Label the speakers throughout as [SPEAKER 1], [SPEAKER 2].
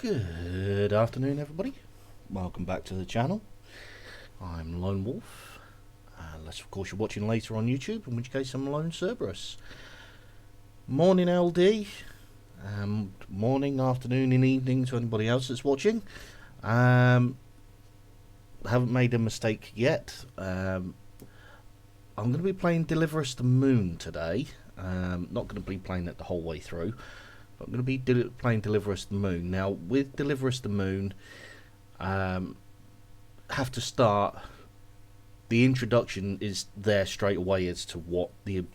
[SPEAKER 1] Good afternoon, everybody. Welcome back to the channel. I'm Lone Wolf, unless of course you're watching later on YouTube, in which case I'm Lone Cerberus. Morning LD, morning, afternoon and evening to anybody else that's watching. Haven't made a mistake yet. I'm going to be playing Deliver Us the Moon today. Not going to be playing it the whole way through. I'm going to be playing Deliver Us the Moon. Now, with Deliver Us the Moon, have to start. The introduction is there straight away as to what the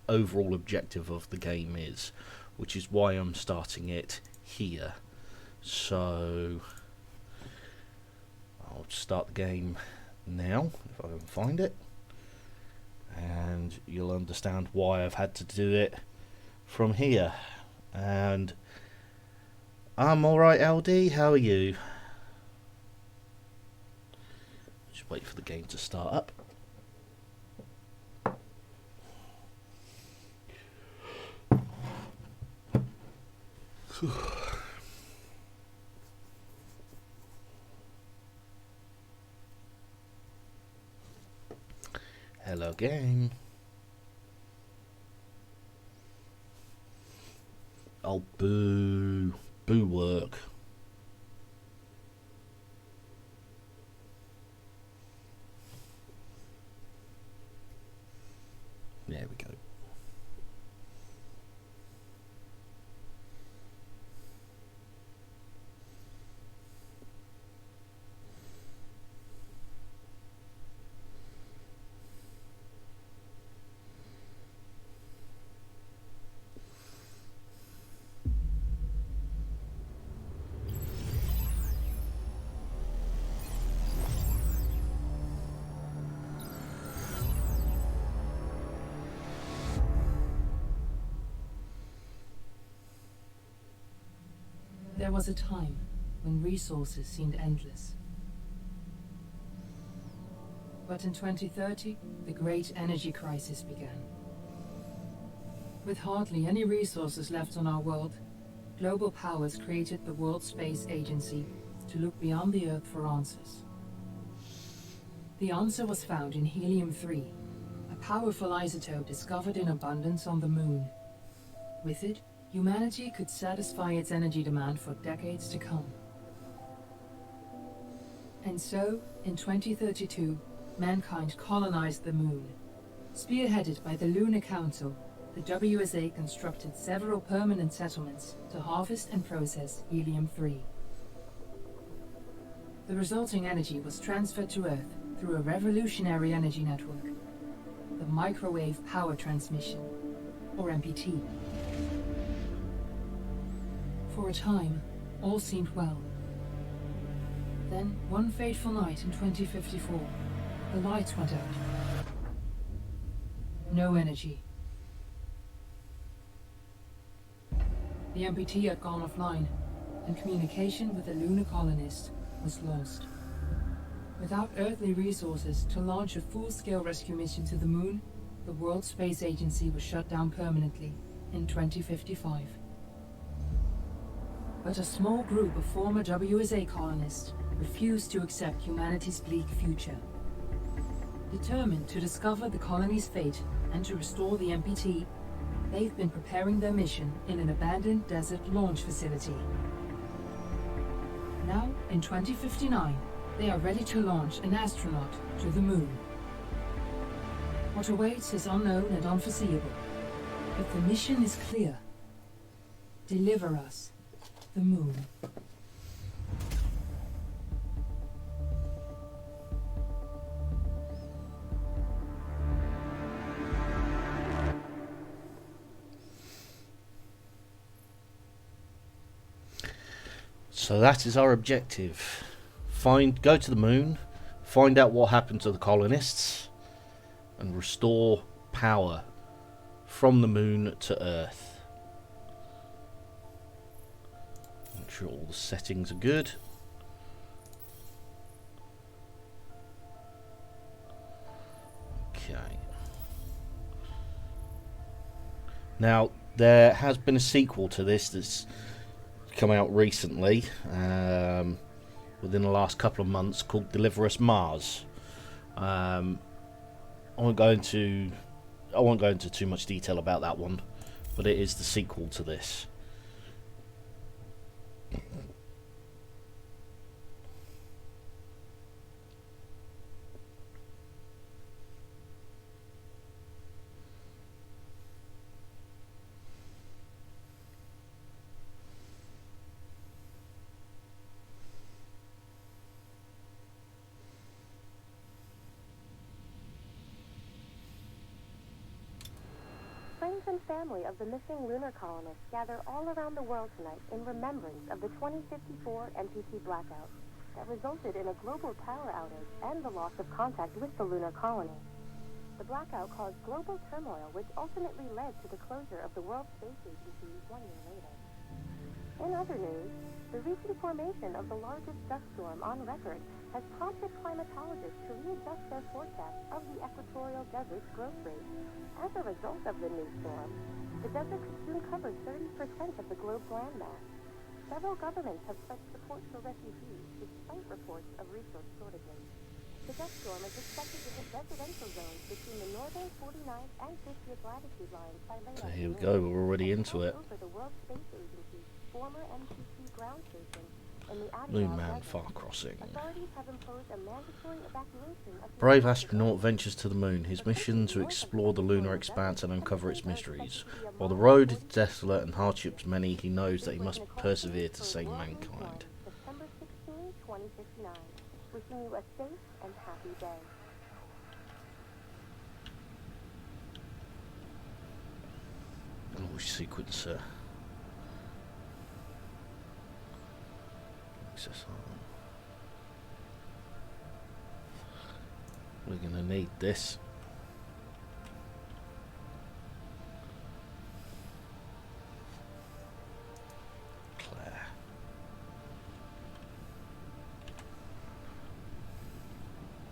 [SPEAKER 1] overall objective of the game is, which is why I'm starting it here. So, I'll start the game now, if I can find it. And you'll understand why I've had to do it from here. And I'm alright, LD, how are you? Just wait for the game to start up. Hello, game. Oh, boo. Boo work. There we go.
[SPEAKER 2] There was a time when resources seemed endless. But in 2030, the great energy crisis began. With hardly any resources left on our world, global powers created the World Space Agency to look beyond the Earth for answers. The answer was found in helium-3, a powerful isotope discovered in abundance on the Moon. With it, humanity could satisfy its energy demand for decades to come. And so, in 2032, mankind colonized the Moon. Spearheaded by the Lunar Council, the WSA constructed several permanent settlements to harvest and process helium-3. The resulting energy was transferred to Earth through a revolutionary energy network, the Microwave Power Transmission, or MPT. For a time, all seemed well. Then, one fateful night in 2054, the lights went out. No energy. The MPT had gone offline, and communication with the lunar colonists was lost. Without earthly resources to launch a full-scale rescue mission to the Moon, the World Space Agency was shut down permanently in 2055. But a small group of former WSA colonists refused to accept humanity's bleak future. Determined to discover the colony's fate and to restore the MPT, they've been preparing their mission in an abandoned desert launch facility. Now, in 2059, they are ready to launch an astronaut to the Moon. What awaits is unknown and unforeseeable, but the mission is clear. Deliver us the Moon.
[SPEAKER 1] So that is our objective. Go to the Moon, find out what happened to the colonists, and restore power from the Moon to Earth. Make sure all the settings are good. Okay. Now, there has been a sequel to this that's come out recently, within the last couple of months, called Deliver Us Mars. I won't go into too much detail about that one, but it is the sequel to this.
[SPEAKER 3] Friends and family of the missing lunar colonists gather all around the world tonight in remembrance of the 2054 MPT blackout that resulted in a global power outage and the loss of contact with the lunar colony. The blackout caused global turmoil, which ultimately led to the closure of the World Space Agency 1 year later. In other news, the recent formation of the largest dust storm on record has prompted climatologists to readjust their forecast of the equatorial desert's growth rate. As a result of the new storm, the desert could soon cover 30% of the globe's landmass. Several governments have pledged support for refugees, despite reports of resource shortages. The dust storm is expected to hit residential zones between the northern 49th and 50th latitude lines by late
[SPEAKER 1] So
[SPEAKER 3] afternoon.
[SPEAKER 1] here we go, we're already into it.
[SPEAKER 3] Over the World Space Agency's former MPT ground station in the
[SPEAKER 1] Moon
[SPEAKER 3] Admiral
[SPEAKER 1] Man
[SPEAKER 3] Desert.
[SPEAKER 1] Far Crossing.
[SPEAKER 3] Authorities have imposed a mandatory evacuation of the
[SPEAKER 1] Brave
[SPEAKER 3] affected
[SPEAKER 1] astronaut
[SPEAKER 3] areas.
[SPEAKER 1] ventures to the moon, his mission to explore the lunar expanse and uncover its mysteries. While the
[SPEAKER 3] road
[SPEAKER 1] road is desolate and hardships many, he knows that he must persevere to save mankind.
[SPEAKER 3] September 16, 2059. Wishing you a safe and happy day.
[SPEAKER 1] Launch sequencer. Access on. We're gonna need this. Claire.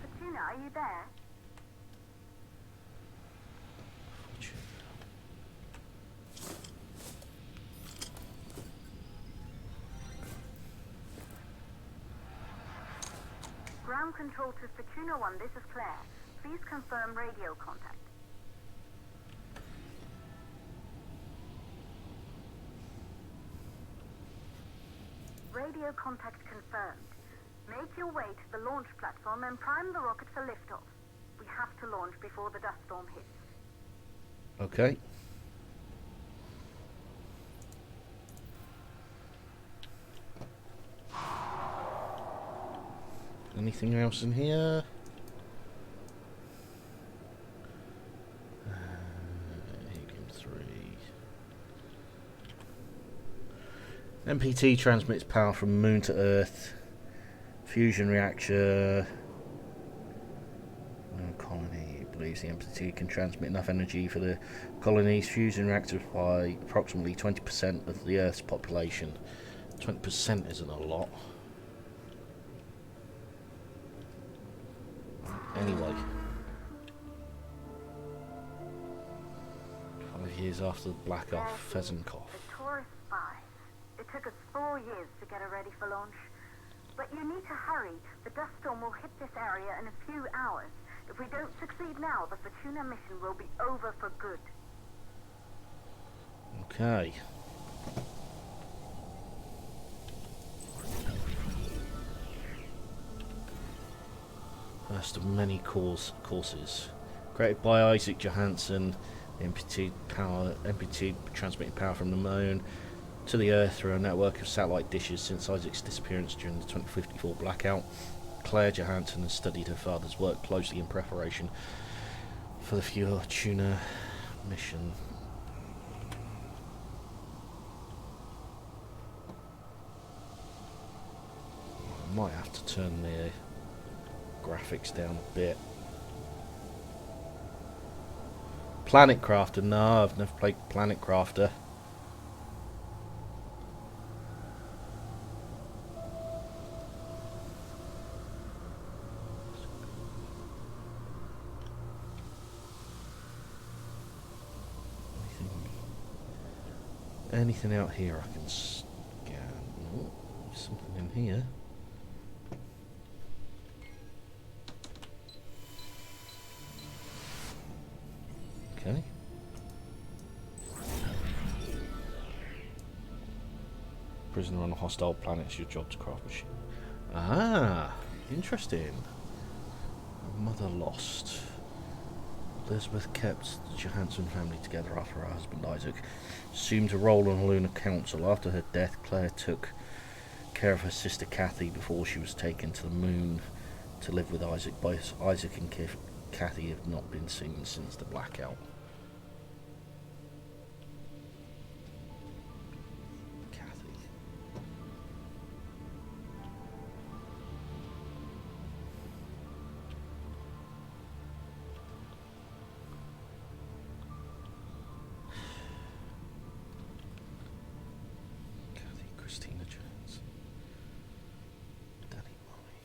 [SPEAKER 3] Fortuna, are you there?
[SPEAKER 1] Fortune.
[SPEAKER 3] Ground control to Fortuna 1, this is Claire. Please confirm radio contact. Radio contact confirmed. Make your way to the launch platform and prime the rocket for liftoff. We have to launch before the dust storm hits.
[SPEAKER 1] Okay. Anything else in here? Helium-3. MPT transmits power from Moon to Earth. Fusion reactor. Lunar colony believes the MPT can transmit enough energy for the colony's fusion reactor by approximately 20% of the Earth's population. 20% isn't a lot. Anyway, 5 years after the black-off, Fezenkov.
[SPEAKER 3] The tourist spies. It took us 4 years to get her ready for launch. But you need to hurry. The dust storm will hit this area in a few hours. If we don't succeed now, the Fortuna mission will be over for good.
[SPEAKER 1] Okay. First of many courses. Created by Isaac Johansson, MPT transmitting power from the moon to the Earth through a network of satellite dishes since Isaac's disappearance during the 2054 blackout. Claire Johansson has studied her father's work closely in preparation for the Fortuna mission. I might have to turn the graphics down a bit. Planet Crafter, no, I've never played Planet Crafter. Anything out here I can scan? Something in here. Okay. Prisoner on a hostile planet, it's your job to craft machine. Ah, interesting. Her mother lost. Elizabeth kept the Johansson family together after her husband Isaac assumed a role on the Lunar Council. After her death, Claire took care of her sister Kathy before she was taken to the moon to live with Isaac. Both Isaac and Kathy have not been seen since the blackout. Christina Jones, Danny Molly.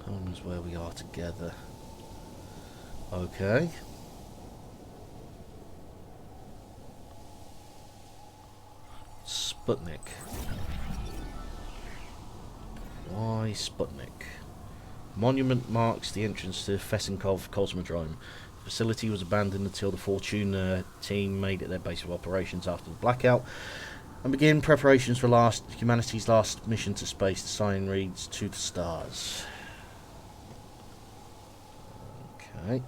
[SPEAKER 1] Home is where we are together. Okay. Sputnik. Why Sputnik? Monument marks the entrance to Fesenkov Cosmodrome. The facility was abandoned until the Fortuna team made it their base of operations after the blackout and began preparations for humanity's last mission to space. The sign reads, "To the stars." Okay.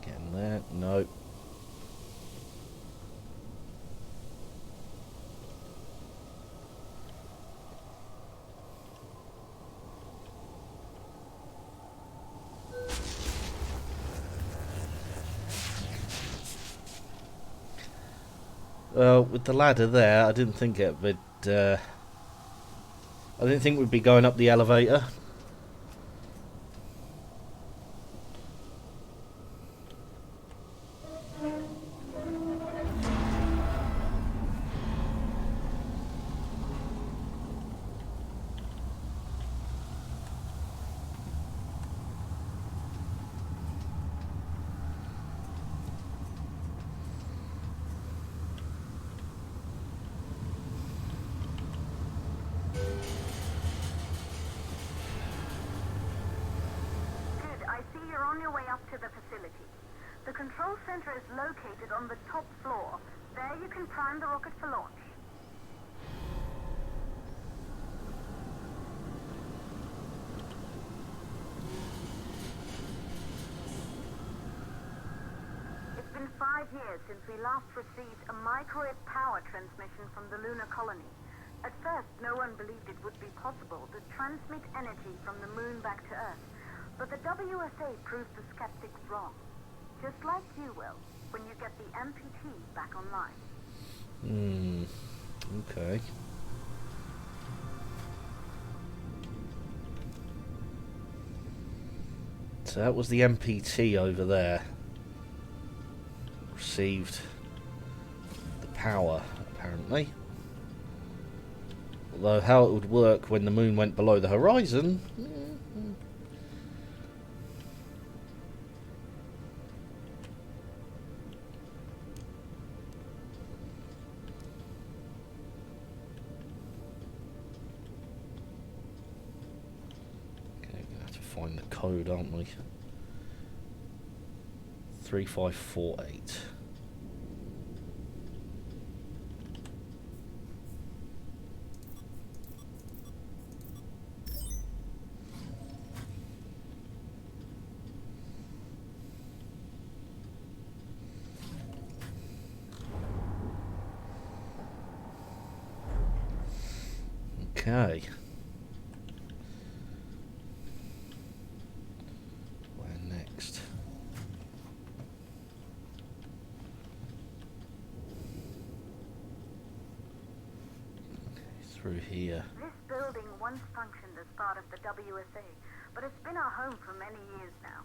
[SPEAKER 1] Getting there. No. With the ladder there, I didn't think it would. I didn't think we'd be going up the elevator.
[SPEAKER 4] On your way up to the facility. The control center is located on the top floor. There you can prime the rocket for launch. It's been 5 years since we last received a microwave power transmission from the lunar colony. At first, no one believed it would be possible to transmit energy from the moon back to Earth. But the WSA proved the skeptics wrong. Just like you will, when you get the MPT back online.
[SPEAKER 1] Okay. So that was the MPT over there. Received the power, apparently. Although how it would work when the moon went below the horizon... Find the code, aren't we? 3548. Okay. Through here.
[SPEAKER 4] This building once functioned as part of the WSA, but it's been our home for many years now.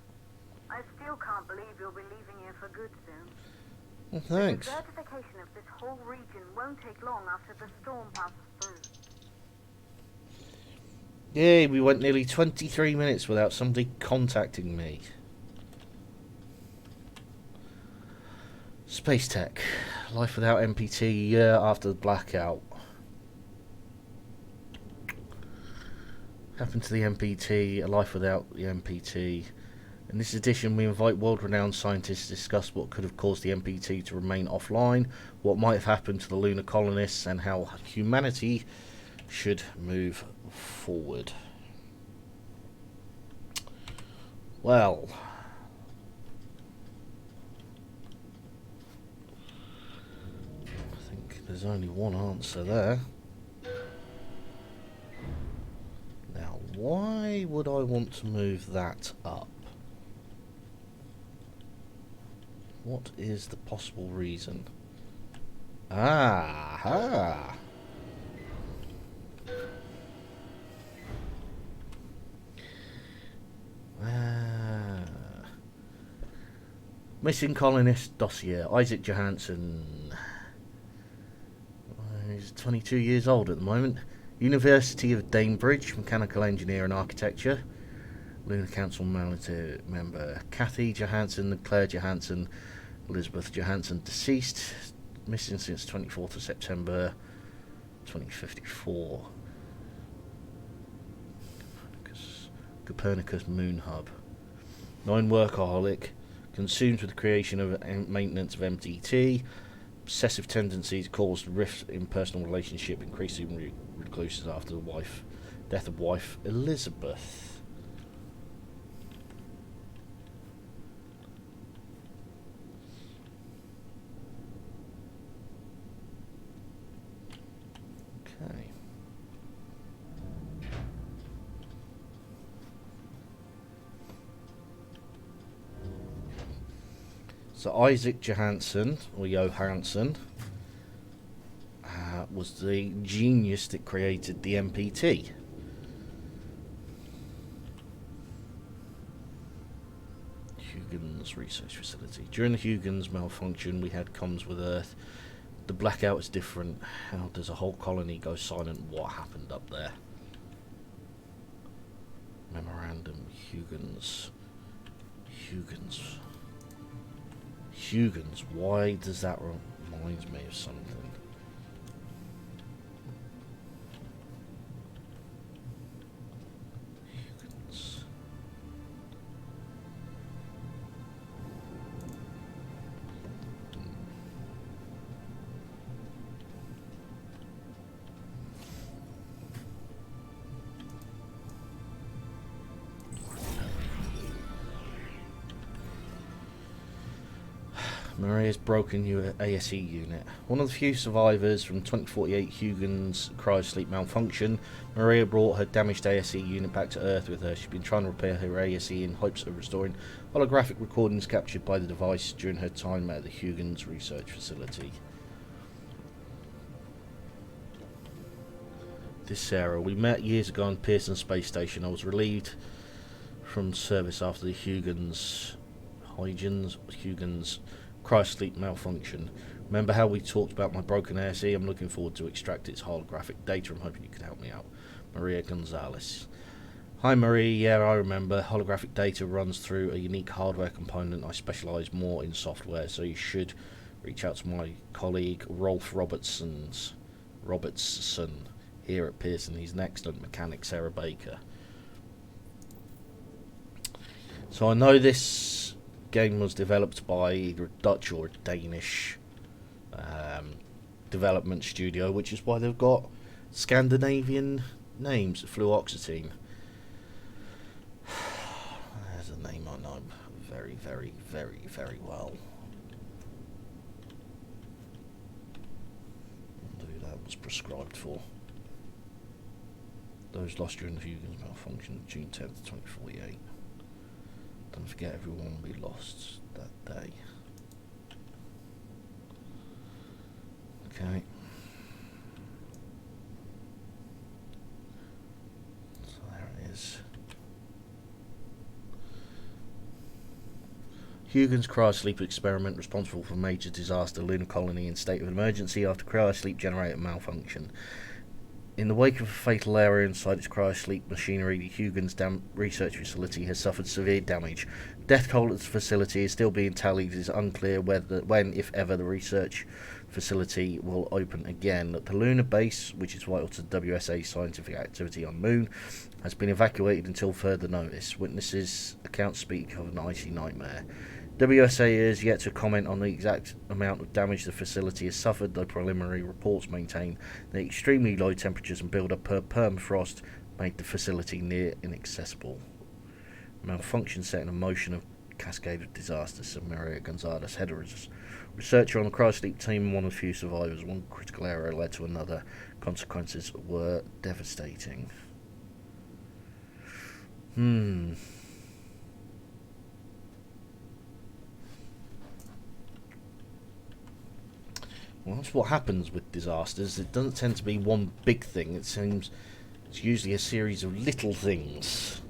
[SPEAKER 4] I still can't believe you'll be leaving here for good soon.
[SPEAKER 1] Well, thanks.
[SPEAKER 4] The certification of this whole region won't take long after the storm passes through.
[SPEAKER 1] Yay, we went nearly 23 minutes without somebody contacting me. Space Tech. Life without MPT a year after the blackout. Happened to the MPT, a life without the MPT. In this edition, we invite world-renowned scientists to discuss what could have caused the MPT to remain offline, what might have happened to the lunar colonists, and how humanity should move forward. Well, I think there's only one answer there. Now, why would I want to move that up? What is the possible reason? Ah-ha! Missing colonist dossier. Isaac Johansson. He's 22 years old at the moment. University of Cambridge, mechanical engineer and architecture. Lunar Council member Kathy Johansson, Claire Johansson, Elizabeth Johansson, deceased. Missing since 24th of September 2054. Copernicus Moon Hub. Non-workaholic. Consumed with the creation of and maintenance of MTT. Obsessive tendencies caused rifts in personal relationship, increasing recluses after the death of wife Elizabeth. Okay. So Isaac Johansson, or Johansson, was the genius that created the MPT. Huygens Research Facility. During the Huygens malfunction, we had comms with Earth. The blackout is different. How does a whole colony go silent? What happened up there? Memorandum. Huygens. Why does that remind me of something? Huygens. Maria's broken ASE unit. One of the few survivors from 2048 Huygens cryosleep malfunction, Maria brought her damaged ASE unit back to Earth with her. She's been trying to repair her ASE in hopes of restoring holographic recordings captured by the device during her time at the Huygens Research Facility. This Sarah. We met years ago on Pearson Space Station. I was relieved from service after the Huygens cryosleep malfunction. Remember how we talked about my broken ASE? I'm looking forward to extract its holographic data. I'm hoping you can help me out. Maria Gonzalez. Hi Marie, yeah I remember. Holographic data runs through a unique hardware component. I specialise more in software, so you should reach out to my colleague Rolf Robertson here at Pearson. He's an excellent mechanic, Sarah Baker. So I know this game was developed by either a Dutch or a Danish development studio, which is why they've got Scandinavian names. Fluoxetine. There's a name I know very, very, very, very well. Who that was prescribed for. Those lost during the Huygens malfunction, June 10th, 2048. Don't forget everyone we lost that day. Okay. So there it is. Huygens cryosleep experiment responsible for major disaster lunar colony in state of emergency after cryosleep generator malfunction. In the wake of a fatal error inside its cryosleep machinery, the Huygens research facility has suffered severe damage. Death toll at the facility is still being tallied. It is unclear when, if ever, the research facility will open again. The lunar base, which is vital to WSA scientific activity on Moon, has been evacuated until further notice. Witnesses' accounts speak of an icy nightmare. WSA is yet to comment on the exact amount of damage the facility has suffered, though preliminary reports maintain that extremely low temperatures and build-up permafrost made the facility near inaccessible. Malfunction set in motion a cascade of disasters, said Maria Gonzalez, head of researcher on the cryosleep team and one of the few survivors. One critical error led to another. Consequences were devastating. Well, that's what happens with disasters. It doesn't tend to be one big thing. It seems it's usually a series of little things.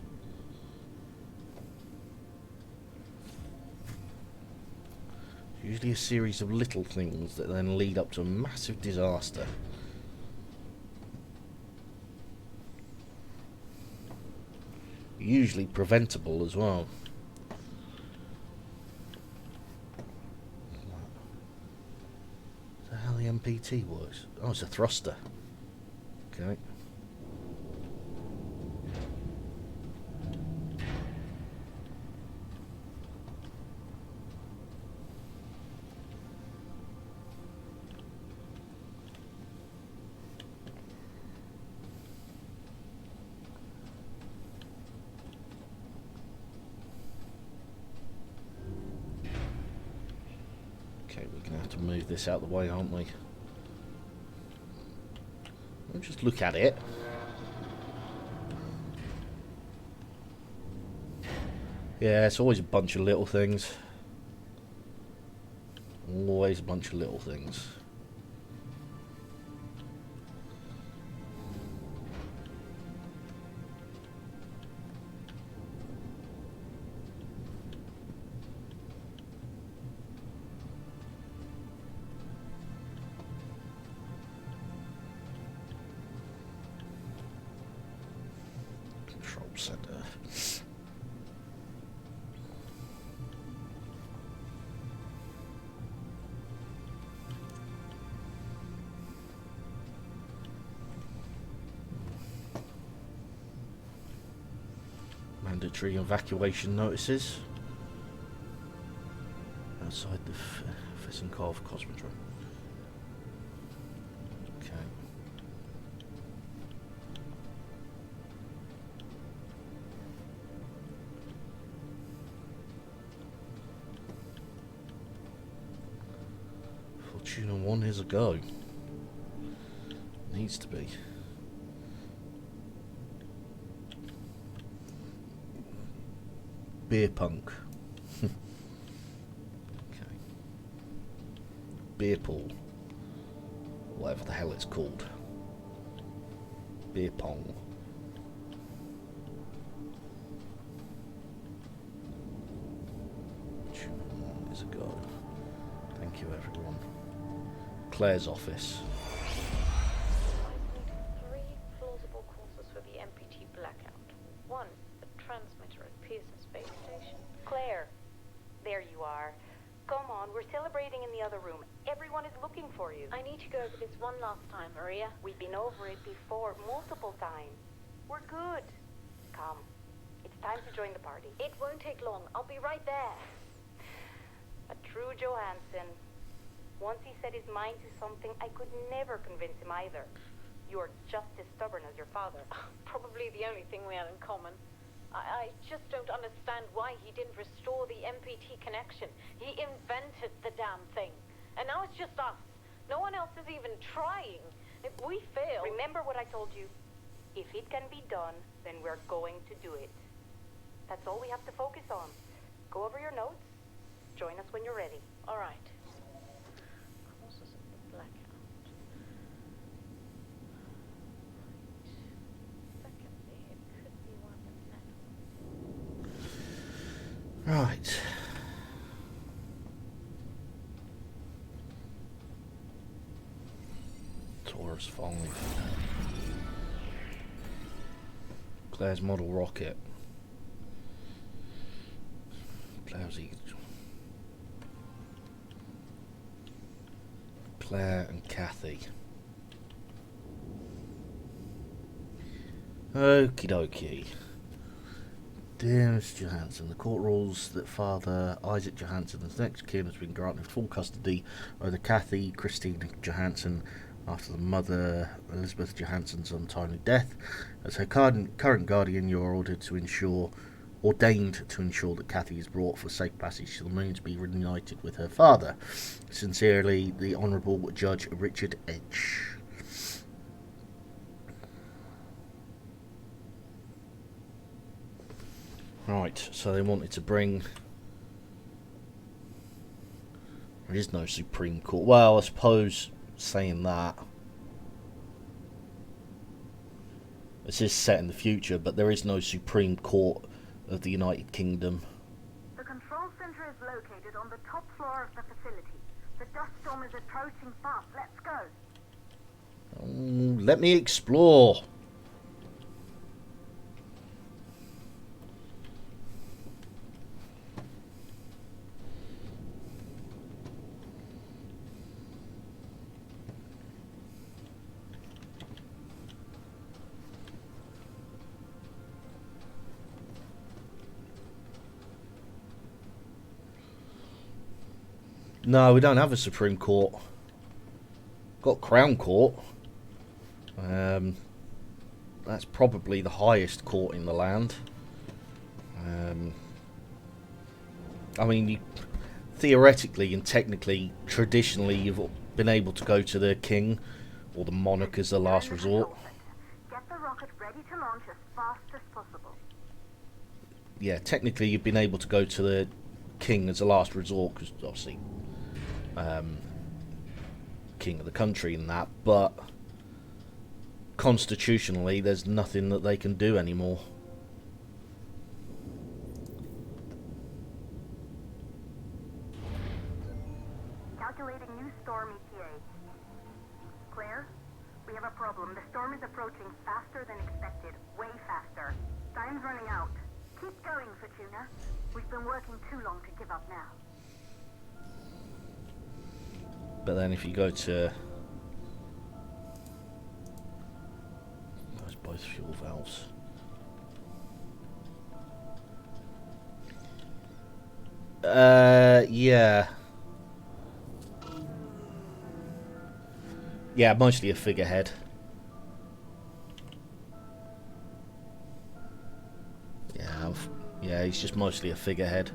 [SPEAKER 1] Usually a series of little things that then lead up to a massive disaster. Usually preventable as well. So how the MPT works? Oh, it's a thruster. Okay. Okay, we're going to have to move this out of the way, aren't we? We'll just look at it. Yeah, it's always a bunch of little things. Always a bunch of little things. Control center. Mandatory evacuation notices outside the Fesenkov Cosmodrome. Okay. Fortuna 1 is a go. Needs to be. Beer punk. Okay. Beer pool. Whatever the hell it's called. Beer pong. Is a go. Thank you, everyone. Claire's office.
[SPEAKER 5] Three plausible causes for the MPT blackout. One, the transmitter at Pearson Space Station.
[SPEAKER 6] Claire, there you are. Come on, we're celebrating in the other room. Everyone is looking for you.
[SPEAKER 5] I need to go over this one last time, Maria.
[SPEAKER 6] We've been over it before, multiple times. We're good. Come, it's time to join the party.
[SPEAKER 5] It won't take long. I'll be right there.
[SPEAKER 6] A true Johansson. Once he set his mind to something, I could never convince him either. You're just as stubborn as your father.
[SPEAKER 5] Probably the only thing we had in common. I just don't understand why he didn't restore the MPT connection. He invented the damn thing. And now it's just us. No one else is even trying. If we fail...
[SPEAKER 6] Remember what I told you. If it can be done, then we're going to do it. That's all we have to focus on. Go over your notes. Join us when you're ready.
[SPEAKER 5] All right. Causes of the blackout. Secondly, it could be one of the metal.
[SPEAKER 1] Right. Taurus 5. Claire's model rocket. Claire and Kathy. Okie dokie. Dear Mr. Johansson, the court rules that Father Isaac Johansson's next kin has been granted full custody over Kathy Christine Johansson after the mother Elizabeth Johansson's untimely death. As her current guardian, you are ordained to ensure that Kathy is brought for safe passage to the moon to be reunited with her father. Sincerely, the Honourable Judge Richard Edge. Right, so they wanted to bring... There is no Supreme Court. Well, I suppose saying that... This is set in the future, but there is no Supreme Court of the United Kingdom.
[SPEAKER 4] The control center is located on the top floor of the facility. The dust storm is approaching fast. Let's go.
[SPEAKER 1] Let me explore. No, we don't have a Supreme Court. Got Crown Court. That's probably the highest court in the land. I mean, theoretically and technically, traditionally, you've been able to go to the king or the monarch as the last resort.
[SPEAKER 4] Get the rocket ready to launch as fast as possible.
[SPEAKER 1] Yeah, technically, you've been able to go to the king as a last resort because obviously. King of the country and that, but constitutionally there's nothing that they can do anymore.
[SPEAKER 4] Calculating new storm ETA. Claire, we have a problem. The storm is approaching faster than expected. Way faster. Time's running out. Keep going, Fortuna. We've been working too long to give up now.
[SPEAKER 1] But then if you go to... Those both fuel valves. Yeah. Yeah, mostly a figurehead. Yeah, he's just mostly a figurehead.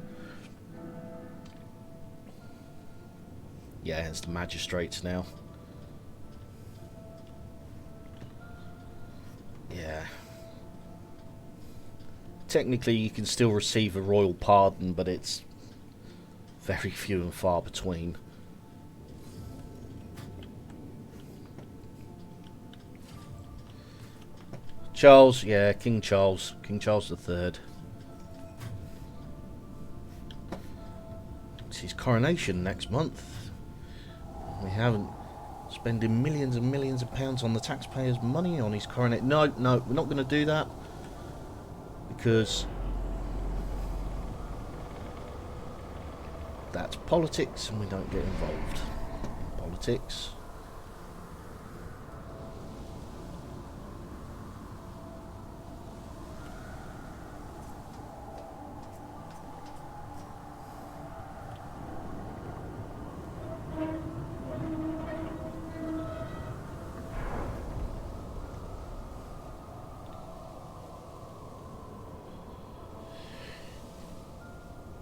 [SPEAKER 1] Yeah, it's the magistrates now. Yeah. Technically, you can still receive a royal pardon, but it's very few and far between. Charles, yeah, King Charles III. It's his coronation next month. We haven't spending millions and millions of pounds on the taxpayers' money on his coronation. No, we're not going to do that because that's politics and we don't get involved in politics.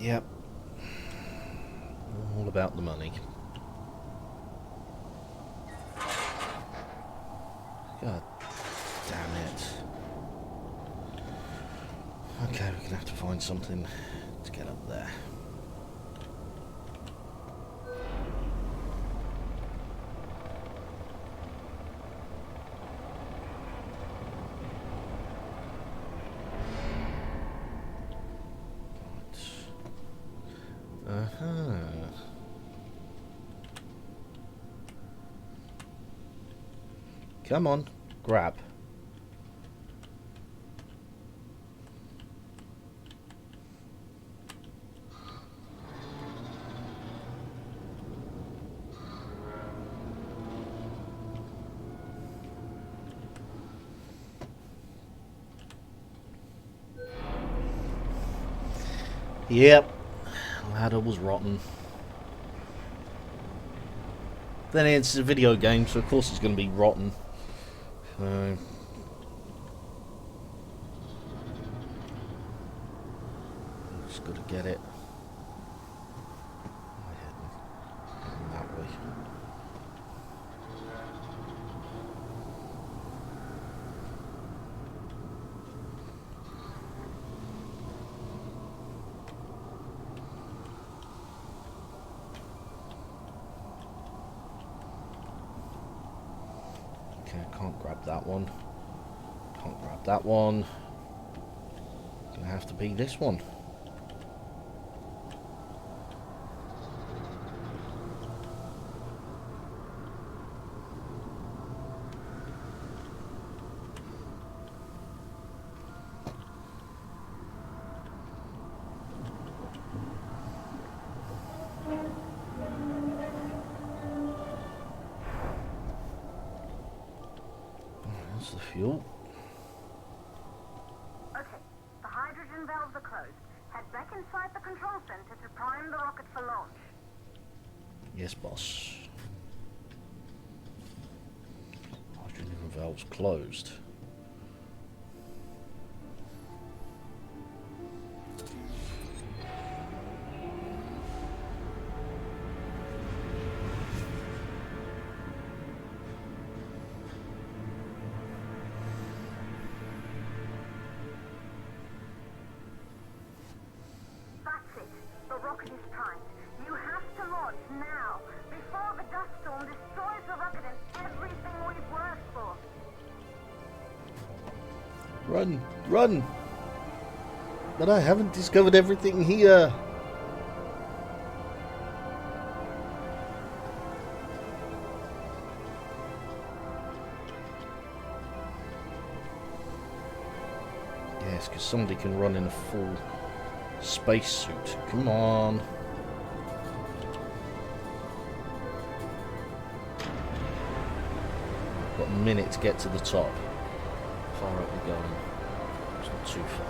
[SPEAKER 1] Yep. All about the money. God damn it. Okay, we're gonna have to find something to get up there. Come on, grab. Yep, ladder was rotten. Then it's a video game, so of course it's going to be rotten. So just got to get it. That way. Okay, I can't grab that one. Can't grab that one. Gonna have to be this one. That's the fuel.
[SPEAKER 4] Okay, the hydrogen valves are closed. Head back inside the control center to prime the rocket for launch.
[SPEAKER 1] Yes, boss. Hydrogen valves closed.
[SPEAKER 4] That's it. The rocket is primed. You have to launch now, before the dust storm destroys the rocket and everything we've worked for.
[SPEAKER 1] Run! Run! But I haven't discovered everything here. Yes, because somebody can run in a full spacesuit. Come on. Got a minute to get to the top. How far up we going? It's not too far.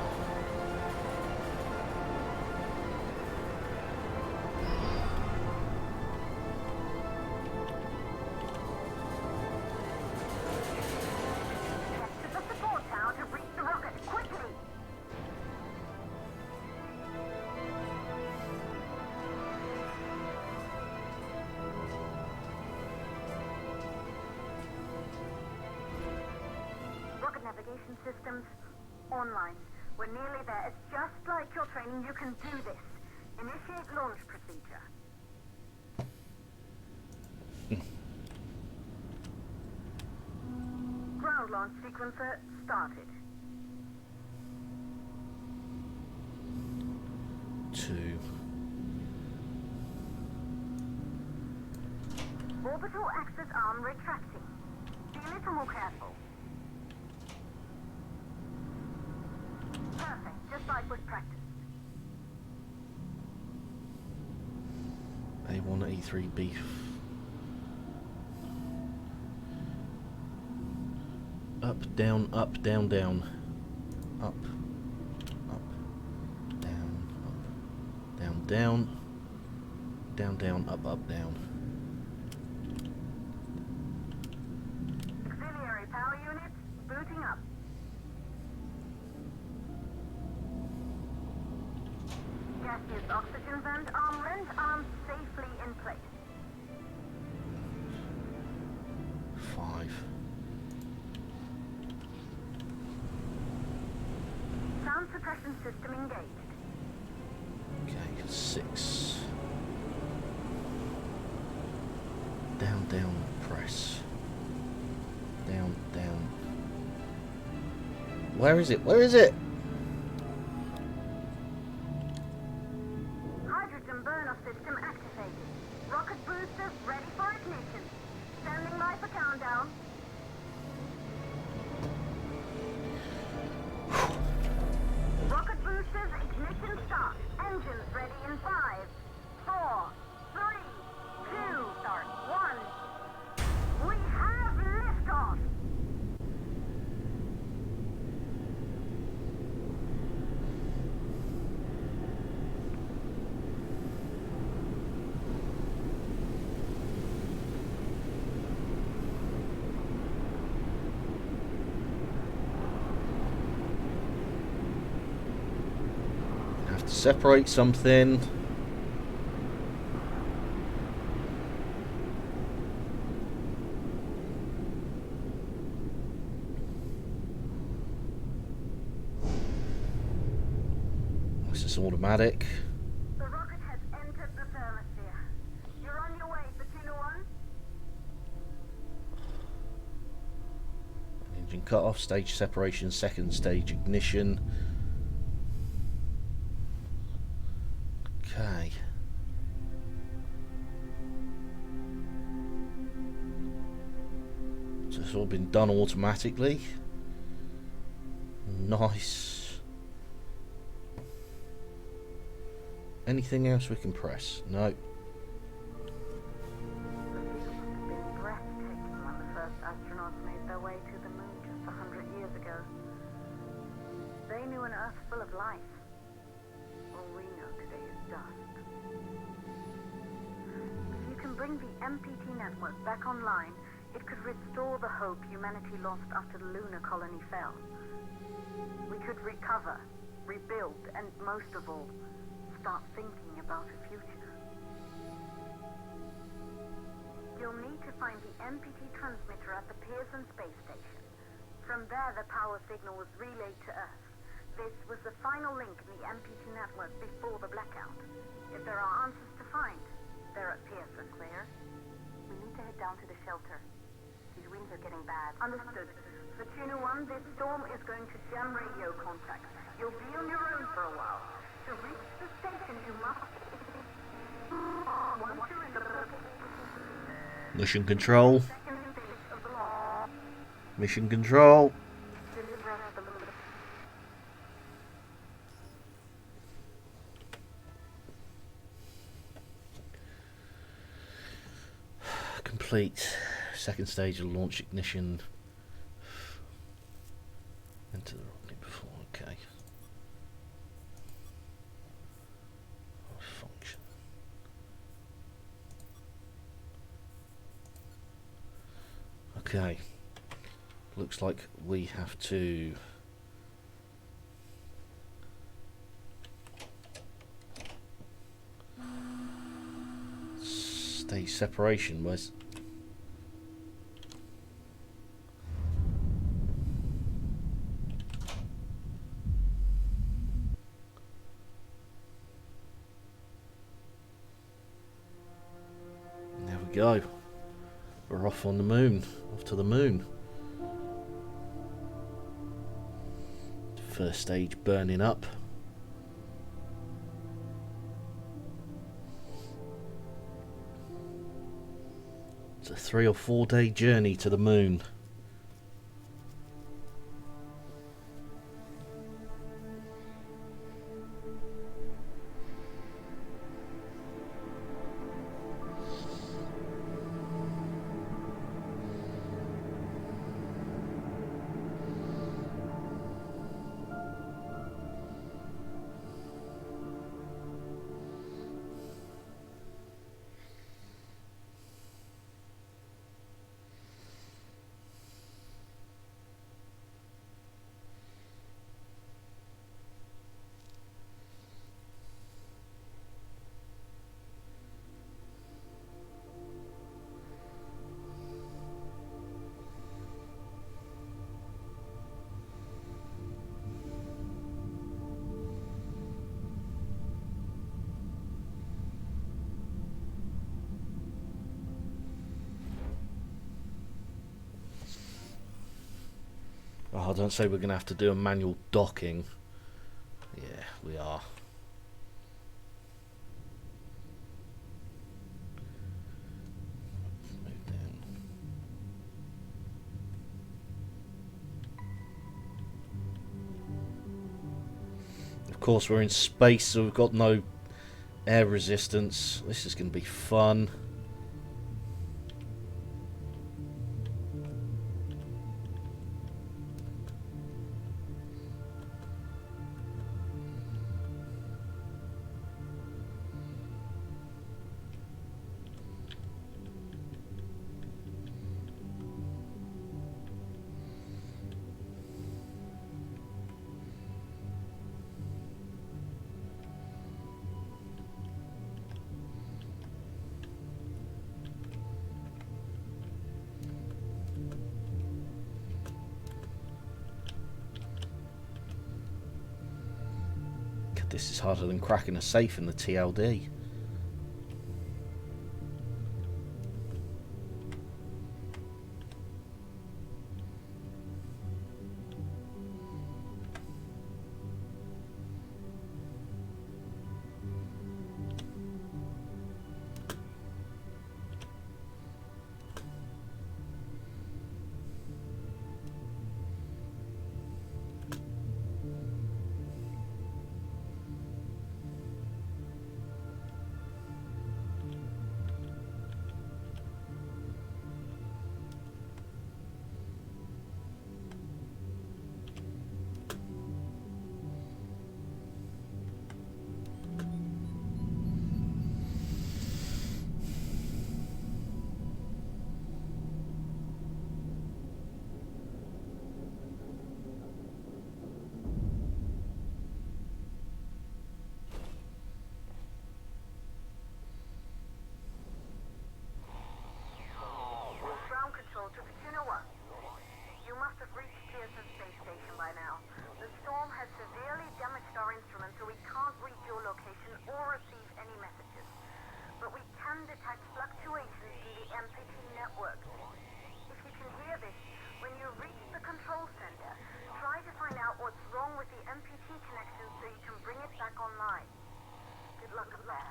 [SPEAKER 4] Get to the support tower to reach the rocket quickly. Rocket navigation systems online. We're nearly there. It's just like your training. You can do this. Initiate launch procedure. Ground launch sequencer started.
[SPEAKER 1] 2.
[SPEAKER 4] Orbital access arm retracting. Be a little more careful. Perfect, just like was practiced.
[SPEAKER 1] A1, A3, B. Up, down, down. Up, down, down, up, down.
[SPEAKER 4] Auxiliary power units booting up. Gaseous oxygen vent arms safely in place.
[SPEAKER 1] 5.
[SPEAKER 4] Sound suppression system engaged.
[SPEAKER 1] Okay, 6. Down, press. Down. Where is it?
[SPEAKER 4] Hydrogen burner system activated. Rocket boosters ready for ignition. Standing by for countdown. Rocket boosters ignition start. Engines ready in 5, 4, 3, 2, start 1. We have liftoff.
[SPEAKER 1] have to separate something. This is automatic.
[SPEAKER 4] The rocket has entered the thermosphere. You're on your way, Fortuna 1.
[SPEAKER 1] Engine cut off, stage separation, second stage ignition. Okay. So it's all been done automatically. Nice. Anything else we can press? No.
[SPEAKER 4] The view must have been breathtaking when the first astronauts made their way to the moon just 100 years ago. They knew an Earth full of life. All we know today is dust. If you can bring the MPT network back online, it could restore the hope humanity lost after the lunar colony fell. We could recover, rebuild, and most of all, start thinking about a future. You'll need to find the MPT transmitter at the Pearson space station. From there, the power signal was relayed to Earth. This was the final link in the MPT network before the blackout. If there are answers to find, they're at Pearson.
[SPEAKER 6] Claire, we need to head down to the shelter. These winds are getting bad.
[SPEAKER 4] Understood. Fortuna 1, this storm is going to jam radio contacts. You'll be on your own for a while. To reach the station, you must... Once you're in the
[SPEAKER 1] Mission control.
[SPEAKER 4] second stage of the launch,
[SPEAKER 1] Mission control.
[SPEAKER 4] deliver us the lunar...
[SPEAKER 1] Complete. Second stage of launch ignition. Into the rocket before. Okay. Function. Okay. Looks like we have to stage separation. Where's there we go. We're off on the moon. Off to the moon. First stage burning up. It's a 3 or 4 day journey to the moon. Oh, don't say we're going to have to do a manual docking. Yeah, we are. Move down. Of course, we're in space, so we've got no air resistance. This is going to be fun. This is harder than cracking a safe in the TLD.
[SPEAKER 4] Ground control to Kachina 1. You must have reached Pearson Space Station by now. The storm has severely damaged our instruments, so we can't read your location or receive any messages. But we can detect fluctuations in the MPT network. If you can hear this, when you reach the control center, try to find out what's wrong with the MPT connection so you can bring it back online. Good luck at that.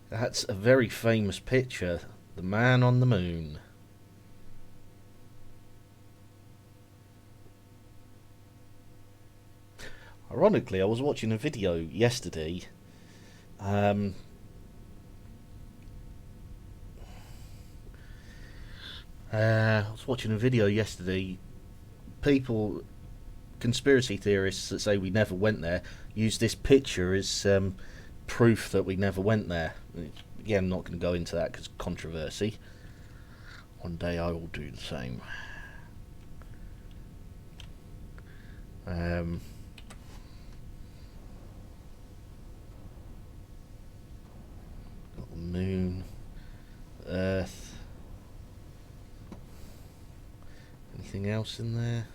[SPEAKER 1] That's a very famous picture. The Man on the Moon. Ironically, I was watching a video yesterday. I was watching a video yesterday. People, conspiracy theorists that say we never went there, use this picture as proof that we never went there. Again, I'm not going to go into that because controversy. One day I will do the same. Got the moon, Earth. Anything else in there?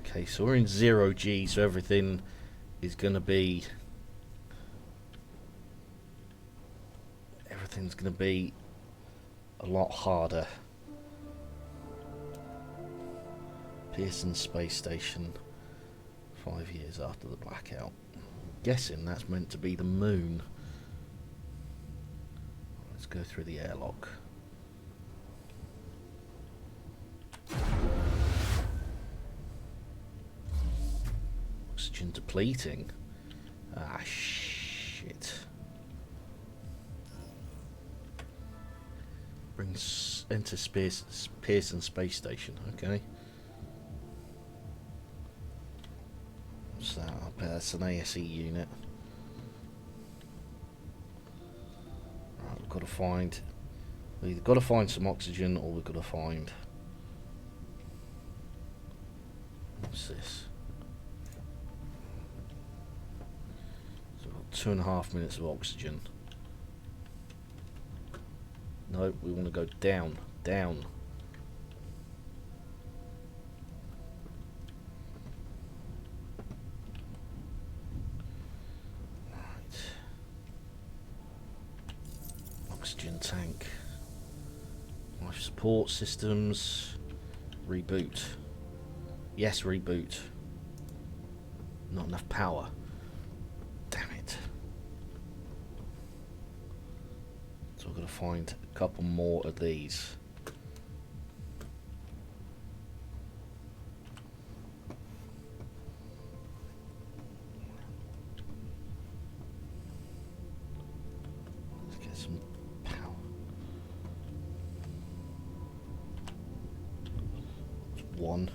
[SPEAKER 1] Okay, so we're in 0G, so everything is going to be... everything's going to be a lot harder. Pearson Space Station, 5 years after the blackout. Guessing that's meant to be the moon. Let's go through the airlock. Oxygen depleting. Ah, shit. Enter Pearson Space Station. Okay. What's that? I bet that's an ASE unit. Right, we've got to find. We've either got to find some oxygen, or we've got to find. What's this? So we've got 2.5 minutes of oxygen. No, we want to go down, down. Right. Oxygen tank. Life support systems. Reboot. Yes, reboot. Not enough power. Damn it. So we've got to find a couple more of these. Let's get some power. That's one.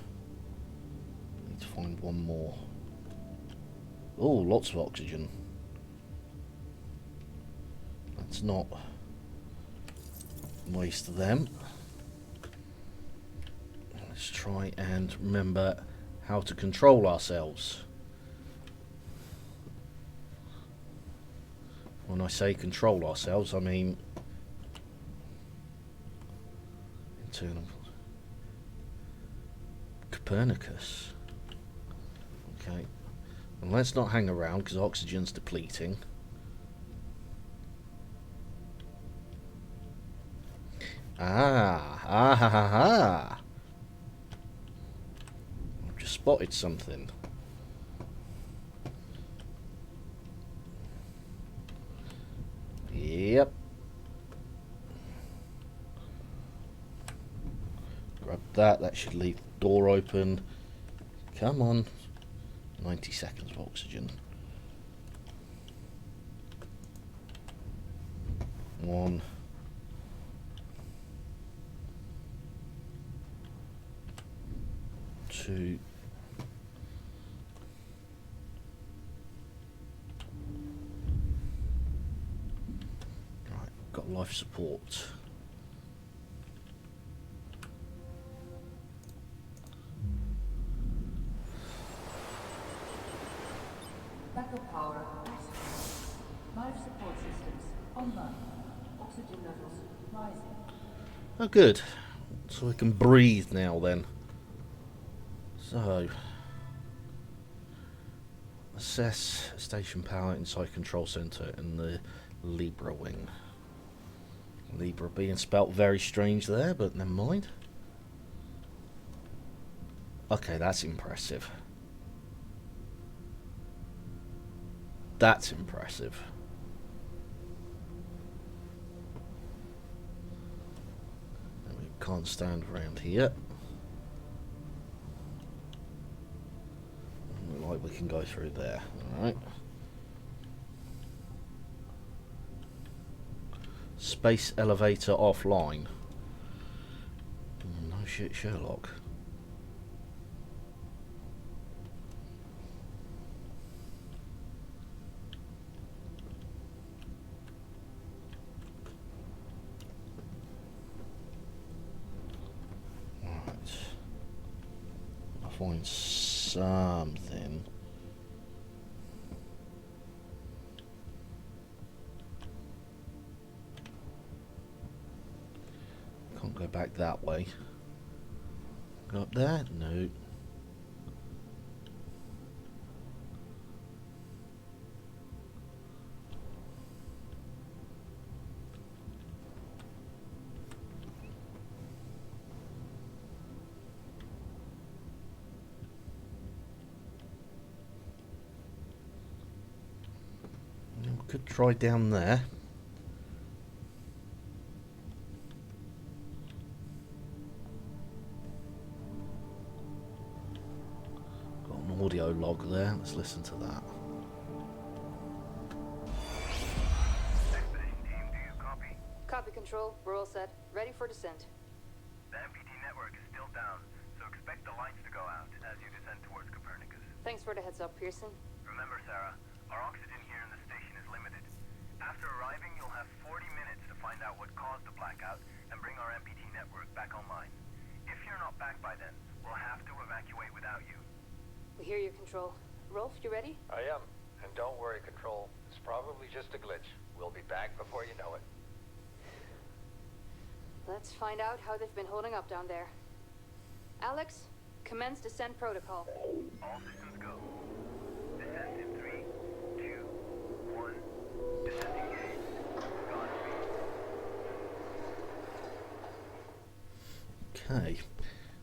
[SPEAKER 1] Need to find one more. Oh, lots of oxygen. That's not waste them. Let's try and remember how to control ourselves. When I say control ourselves, I mean internal. Copernicus. Okay. And let's not hang around because oxygen's depleting. Ah. I've just spotted something. Yep. Grab that. That should leave the door open. Come on. 90 seconds of oxygen. 1. 2. Right, got life support.
[SPEAKER 2] Backup power active. Life support systems online. Oxygen levels rising.
[SPEAKER 1] Oh, good. So we can breathe now then. So, assess station power inside control center in the Libra wing. Libra being spelt very strange there, but never mind. Okay, that's impressive. That's impressive. And we can't stand around here. Look like we can go through there. Alright. Space elevator offline. No shit, Sherlock. Find something. Can't go back that way. Go up there? No. Could try down there. Got an audio log there. Let's listen to that.
[SPEAKER 7] Expedition team, do you copy?
[SPEAKER 6] Copy control. We're all set. Ready for descent.
[SPEAKER 7] The MPT network is still down, so expect the lights to go out as you descend towards Copernicus.
[SPEAKER 6] Thanks for the heads up, Pearson.
[SPEAKER 7] Remember, Sarah, our oxygen here in the station is limited. After arriving, you'll have 40 minutes to find out what caused the blackout and bring our MPT network back online. If you're not back by then, we'll have to evacuate without you.
[SPEAKER 6] We hear you, Control. Rolf, you ready?
[SPEAKER 8] I am. And don't worry, Control. It's probably just a glitch. We'll be back before you know it.
[SPEAKER 6] Let's find out how they've been holding up down there. Alex, commence descent protocol.
[SPEAKER 7] All systems go. Descent in 3, 2, 1. Descent engaged. Godspeed.
[SPEAKER 1] Okay.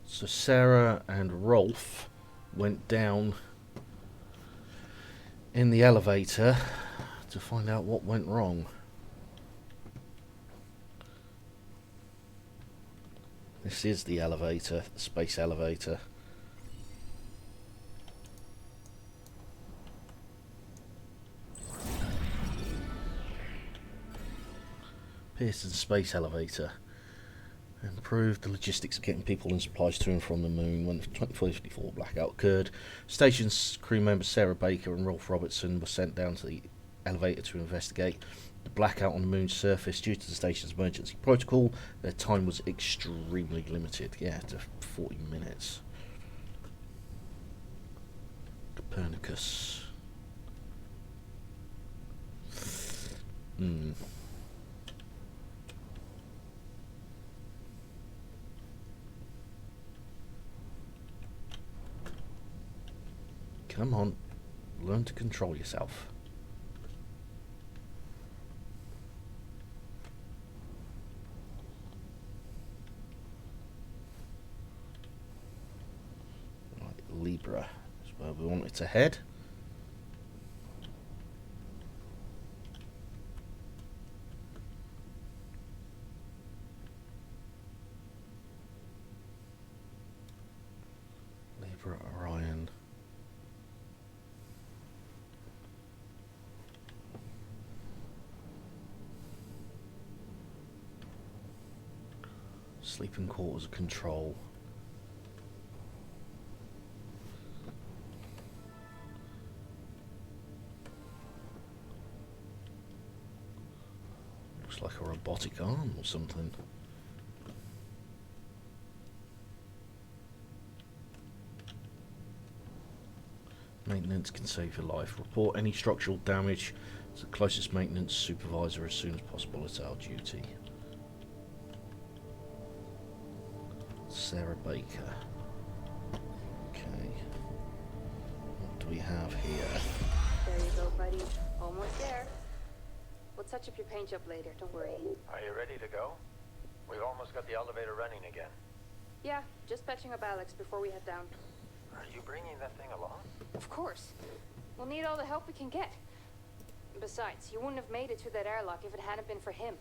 [SPEAKER 1] So Sarah and Rolf went down in the elevator to find out what went wrong. This is the elevator, the space elevator. Pearson space elevator. Improved the logistics of getting people and supplies to and from the moon when the 2454 blackout occurred. Station's crew members Sarah Baker and Rolf Robertson were sent down to the elevator to investigate the blackout on the moon's surface. Due to the station's emergency protocol, their time was extremely limited. Yeah, to 40 minutes. Copernicus. Come on. Learn to control yourself. Right, Libra is where we want it to head. Libra, Orion. Sleeping quarters of control. Looks like a robotic arm or something. Maintenance can save your life. Report any structural damage to the closest maintenance supervisor as soon as possible. It's our duty. Sarah Baker. Okay. What do we have here?
[SPEAKER 6] There you go, buddy. Almost there. We'll touch up your paint job later, don't worry.
[SPEAKER 8] Are you ready to go? We've almost got the elevator running again.
[SPEAKER 6] Yeah, just patching up Alex before we head down.
[SPEAKER 8] Are you bringing that thing along?
[SPEAKER 6] Of course. We'll need all the help we can get. Besides, you wouldn't have made it to that airlock if it hadn't been for him.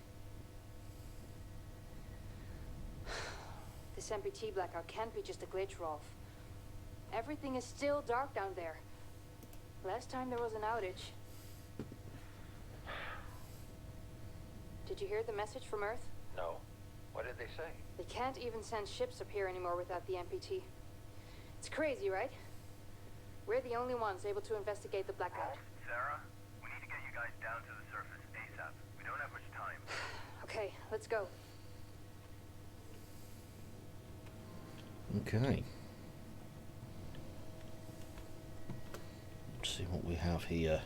[SPEAKER 6] This MPT blackout can't be just a glitch, Rolf. Everything is still dark down there. Last time there was an outage. Did you hear the message from Earth?
[SPEAKER 8] No. What did they say?
[SPEAKER 6] They can't even send ships up here anymore without the MPT. It's crazy, right? We're the only ones able to investigate the blackout.
[SPEAKER 7] Sarah, we need to get you guys down to the surface ASAP. We don't have much time.
[SPEAKER 6] Okay, let's go.
[SPEAKER 1] Okay. Let's see what we have here.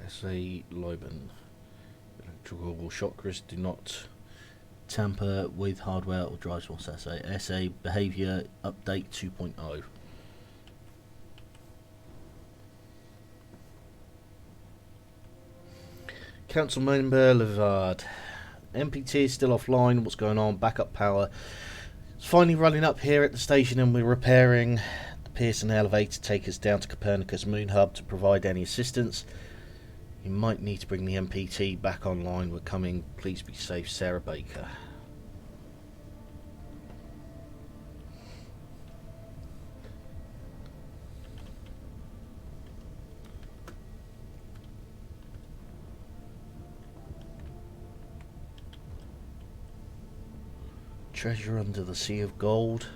[SPEAKER 1] S.A. Loban. Electrical chakras do not tamper with hardware or drive source. SA behavior update 2.0. Council member Levard. MPT is still offline. What's going on? Backup power. It's finally running up here at the station and we're repairing the Pearson elevator to take us down to Copernicus Moon Hub to provide any assistance. You might need to bring the MPT back online. We're coming. Please be safe. Sarah Baker. Treasure under the sea of gold.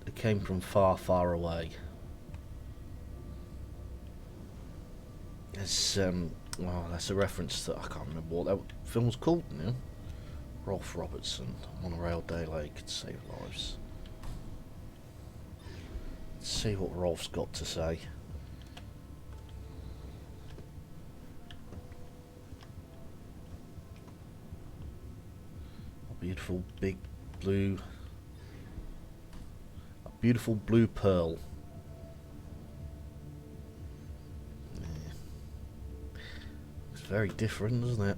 [SPEAKER 1] It came from far, far away. There's well, that's a reference to, I can't remember what that film was called now. Rolf Robertson, Monorail Daylight could save lives. Let's see what Rolf's got to say. A beautiful big blue, a beautiful blue pearl. Very different, isn't it?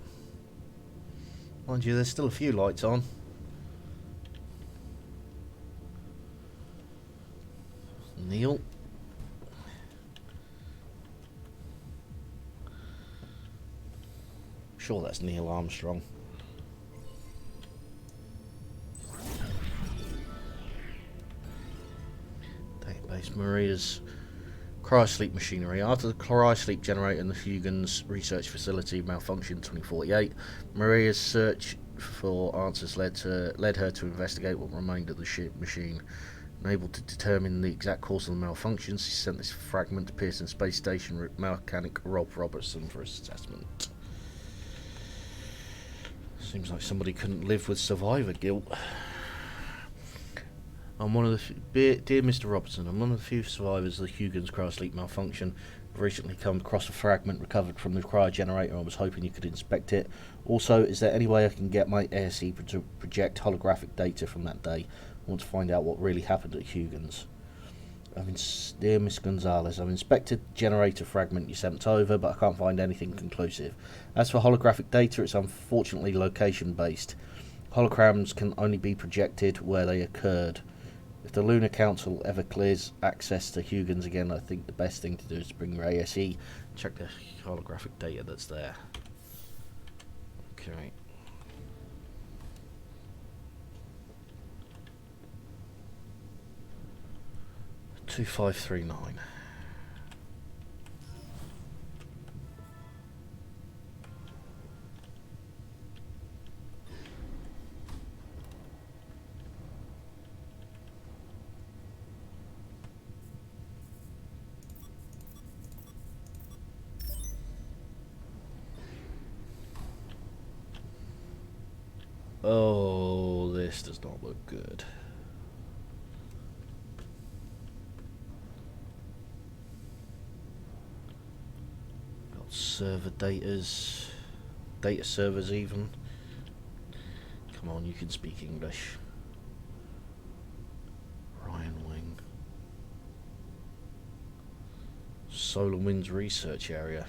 [SPEAKER 1] Mind you, there's still a few lights on. Neil. Sure, that's Neil Armstrong. Database Maria's cryosleep machinery. After the cryosleep generator in the Huygens research facility malfunctioned 2048, Maria's search for answers led her to investigate what remained of the ship machine. Unable to determine the exact cause of the malfunction, she sent this fragment to Pearson Space Station mechanic Rolf Robertson for assessment. Seems like somebody couldn't live with survivor guilt. I'm one of the dear Mr. Robertson. I'm one of the few survivors of the Huygens cryosleep malfunction. I've recently come across a fragment recovered from the cryogenerator. I was hoping you could inspect it. Also, is there any way I can get my ASE to project holographic data from that day? I want to find out what really happened at Huygens. Dear Miss Gonzalez, I've inspected the generator fragment you sent over, but I can't find anything conclusive. As for holographic data, it's unfortunately location-based. Holograms can only be projected where they occurred. If the Lunar Council ever clears access to Huygens again, I think the best thing to do is to bring your ASE, check the holographic data that's there. Okay. $2539. Oh, this does not look good. Got server data servers even. Come on, you can speak English. Ryan Wing. Solar Winds research area.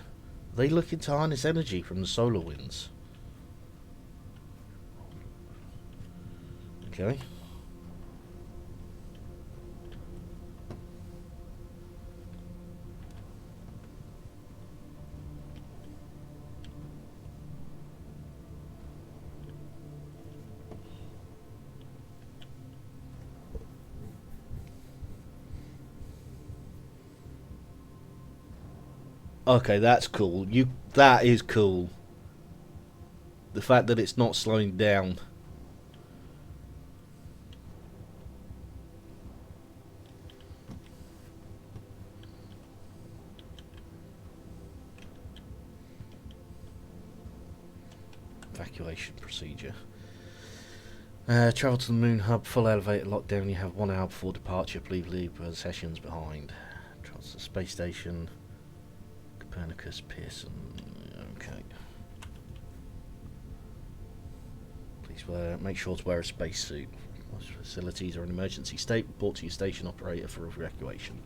[SPEAKER 1] Are they looking to harness energy from the solar winds? Okay. Okay, that's cool. That is cool. The fact that it's not slowing down. Evacuation procedure. Travel to the Moon Hub, full elevator lockdown. You have 1 hour before departure. Please leave possessions behind. Travel to the space station. Copernicus, Pearson. Okay. Please make sure to wear a spacesuit. Most facilities are in emergency state. Report to your station operator for evacuation.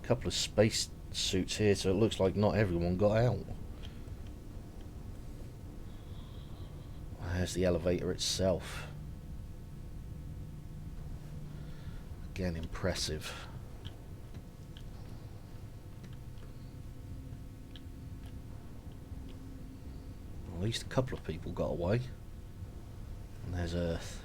[SPEAKER 1] Couple of space suits here, so it looks like not everyone got out. There's the elevator itself. Again, impressive. At least a couple of people got away. And there's Earth.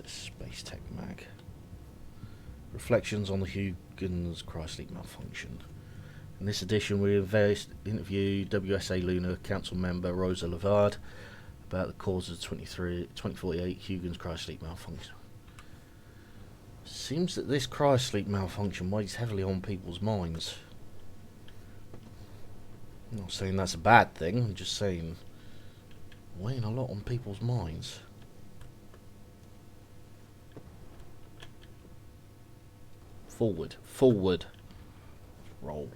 [SPEAKER 1] Space Tech Mag. Reflections on the Huygens Cryosleep malfunction. In this edition, we interview WSA Lunar Council member Rosa Lavard about the cause of the 2048 Huygens Cryosleep malfunction. Seems that this cryosleep malfunction weighs heavily on people's minds. I'm not saying that's a bad thing, I'm just saying weighing a lot on people's minds. Forward. Roll.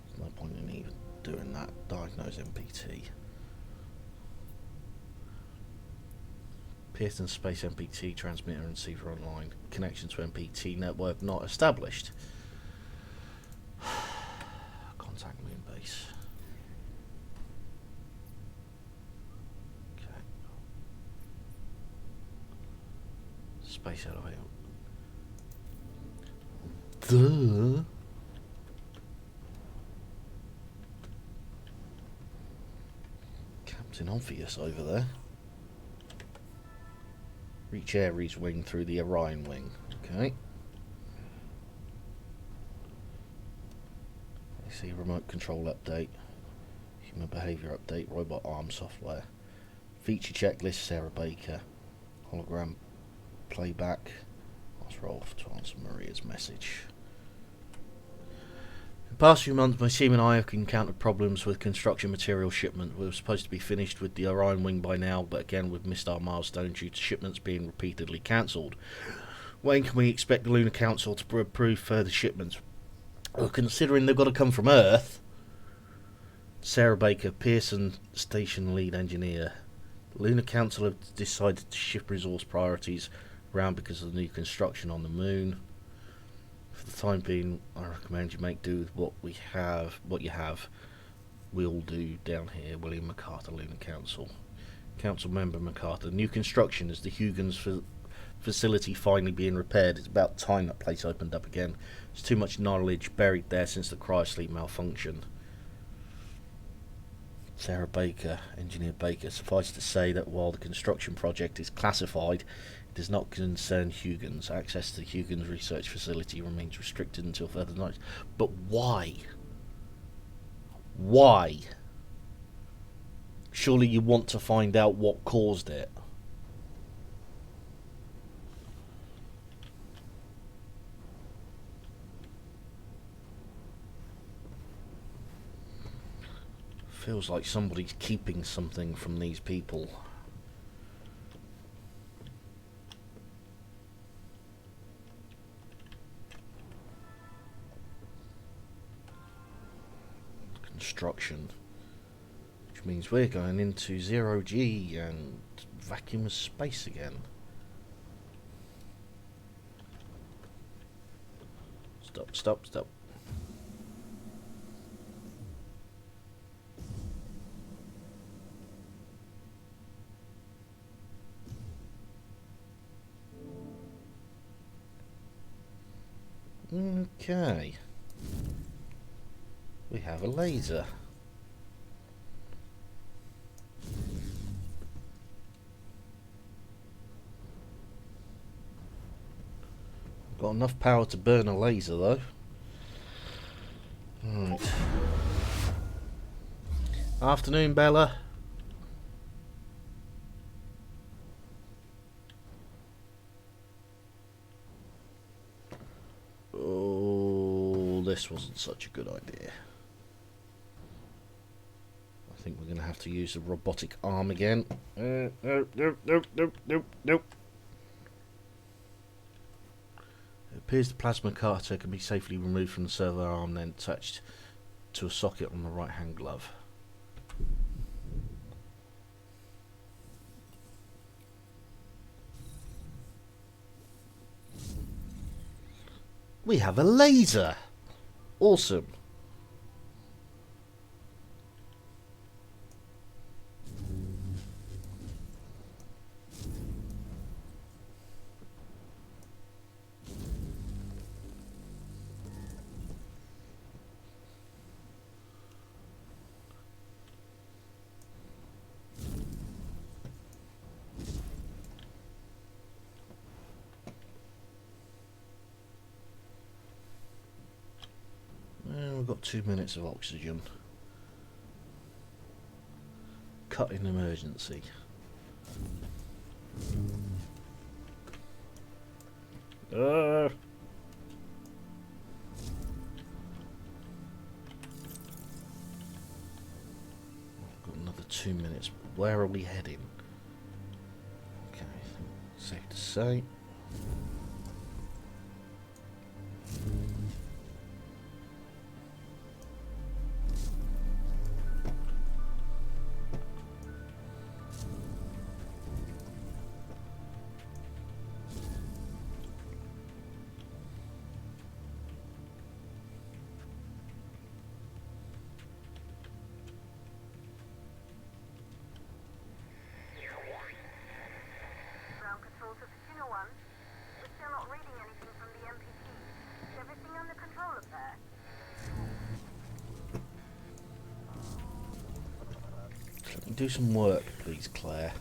[SPEAKER 1] There's no point in even doing that. Diagnose MPT. Pearson Space MPT transmitter and receiver online. Connection to MPT network not established. Contact Moon Base. Space elevator. Duh. Captain Obvious over there. Reach Ares wing through the Orion wing. Okay. I see remote control update. Human behavior update. Robot arm software. Feature checklist Sarah Baker. Hologram playback. Let's roll to answer Maria's message. In the past few months, my team and I have encountered problems with construction material shipment. We were supposed to be finished with the Orion wing by now, but again we've missed our milestone due to shipments being repeatedly cancelled. When can we expect the Lunar Council to approve further shipments? Well, considering they've got to come from Earth. Sarah Baker, Pearson Station Lead Engineer. The Lunar Council have decided to shift resource priorities around because of the new construction on the moon. For the time being, I recommend you make do with what you have. We'll do down here. William MacArthur, Lunar Council. Council member MacArthur. New construction is the Huygens facility finally being repaired. It's about time that place opened up again. There's too much knowledge buried there since the cryosleep malfunction. Sarah Baker, Engineer Baker. Suffice to say that while the construction project is classified, it does not concern Huygens. Access to the Huygens research facility remains restricted until further notice. But why? Why? Surely you want to find out what caused it. Feels like somebody's keeping something from these people. Construction. Which means we're going into 0G and vacuum of space again. Stop. Okay. We have a laser. Got enough power to burn a laser though. Right. Afternoon, Bella. Oh, this wasn't such a good idea. I think we're going to have to use the robotic arm again. Nope. It appears the plasma cutter can be safely removed from the servo arm, then attached to a socket on the right hand glove. We have a laser! Awesome! We've got 2 minutes of oxygen. Cut in emergency. I've got another 2 minutes. Where are we heading? Okay, safe to say.
[SPEAKER 4] Ground control to Casino 1. We're still not reading anything from the MPT. Is everything under control up there?
[SPEAKER 1] Let me do some work, please, Claire.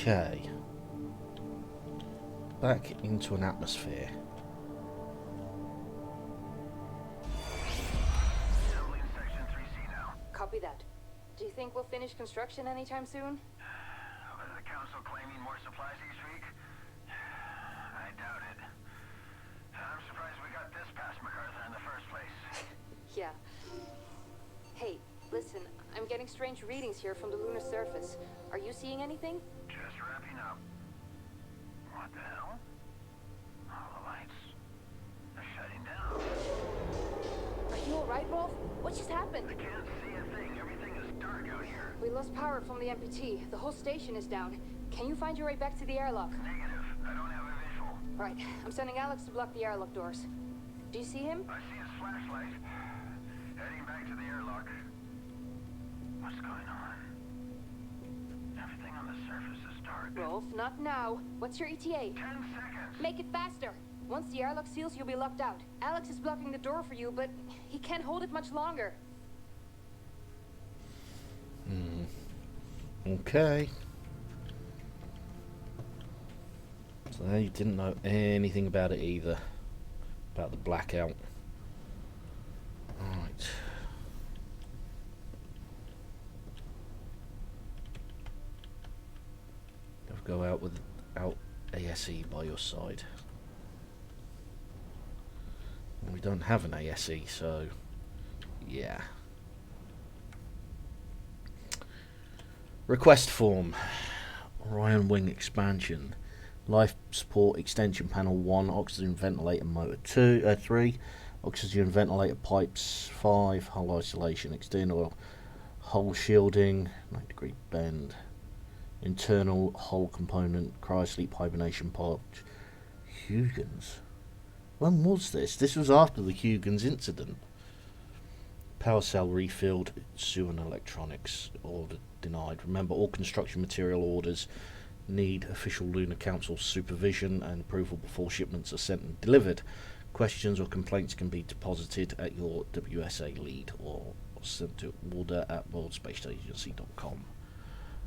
[SPEAKER 1] Okay. Back into an atmosphere.
[SPEAKER 7] Assembling section 3C now.
[SPEAKER 6] Copy that. Do you think we'll finish construction anytime soon?
[SPEAKER 7] Was the council claiming more supplies each week? I doubt it. I'm surprised we got this past MacArthur in the first place.
[SPEAKER 6] Yeah. Hey, listen, I'm getting strange readings here from the lunar surface. Are you seeing anything?
[SPEAKER 7] Just wrapping up. What the hell? All the lights are shutting down.
[SPEAKER 6] Are you alright, Rolf? What just happened?
[SPEAKER 7] I can't see a thing. Everything is dark out here.
[SPEAKER 6] We lost power from the MPT. The whole station is down. Can you find your way back to the airlock?
[SPEAKER 7] Negative. I don't have a visual.
[SPEAKER 6] Right, I'm sending Alex to block the airlock doors. Do you see him?
[SPEAKER 7] I see his flashlight. Heading back to the airlock. What's going on? Everything on the surface is dark.
[SPEAKER 6] Rolf, not now. What's your ETA?
[SPEAKER 7] 10 seconds.
[SPEAKER 6] Make it faster. Once the airlock seals, you'll be locked out. Alex is blocking the door for you, but he can't hold it much longer.
[SPEAKER 1] Okay. So you didn't know anything about it either. About the blackout. Alright. Go out without ASE by your side. We don't have an ASE, so yeah. Request form. Orion Wing expansion. Life support extension panel 1, oxygen ventilator motor 3, oxygen ventilator pipes 5, hull isolation, external hull shielding, 90-degree bend, internal hull component, cryosleep hibernation pod. Huygens. When was this? This was after the Huygens incident. Power cell refilled, Suan Electronics order denied. Remember, all construction material orders need official Lunar Council supervision and approval before shipments are sent and delivered. Questions or complaints can be deposited at your WSA lead or sent to order@worldspaceagency.com.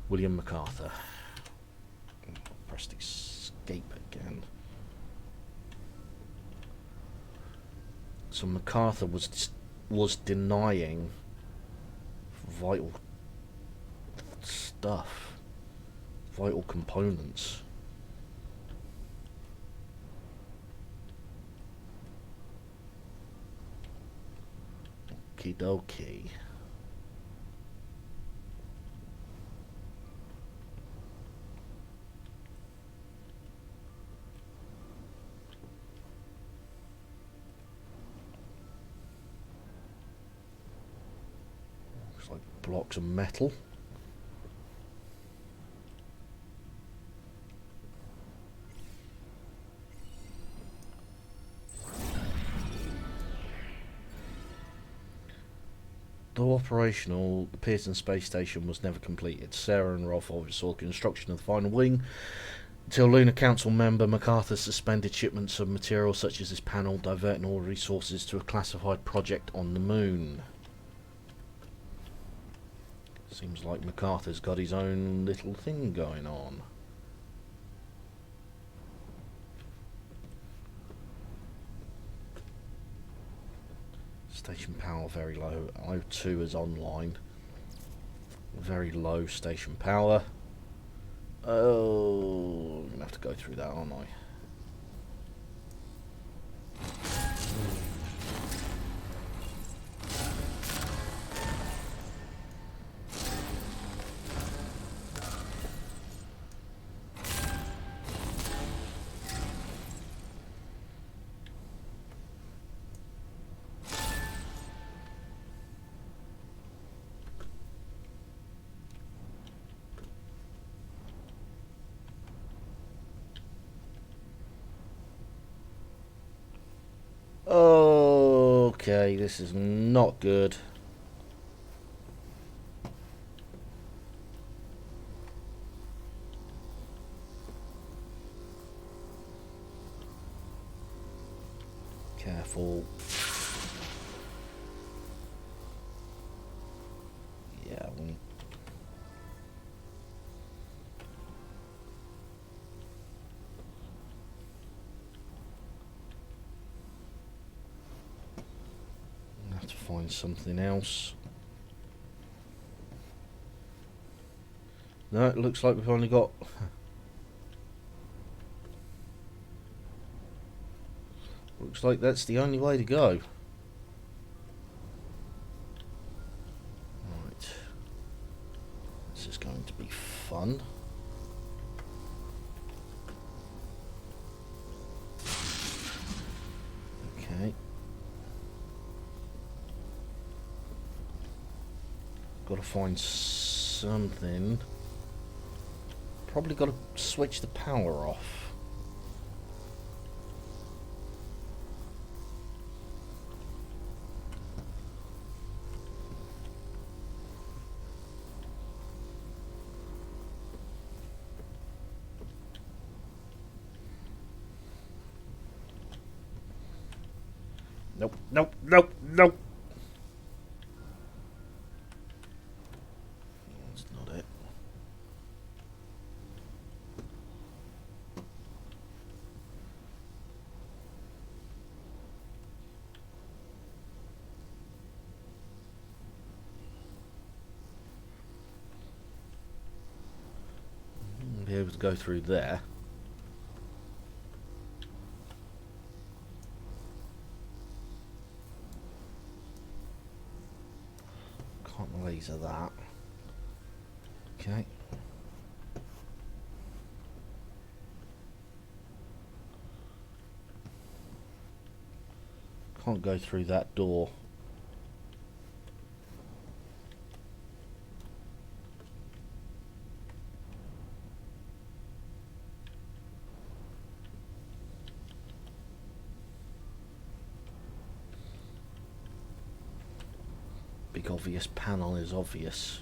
[SPEAKER 1] William MacArthur. Pressed escape again. So MacArthur was denying vital stuff, vital components. Okie dokie. Looks like blocks of metal. Though operational, the Pearson space station was never completed. Sarah and Rolf oversaw construction of the final wing until Lunar Council member MacArthur suspended shipments of material such as this panel, diverting all resources to a classified project on the moon. Seems like MacArthur's got his own little thing going on. Station power very low. O2 is online. Very low station power. Oh, I'm gonna have to go through that, aren't I? Okay, this is not good. Careful. Yeah, have to find something else. No, it looks like we've only got... Looks like that's the only way to go. Right. This is going to be fun. Okay. Got to find something. Probably got to switch the power off. Nope, nope, nope, nope. That's not it. Be able to go through there. Can't laser that. Okay. Can't go through that door. Big obvious panel is obvious.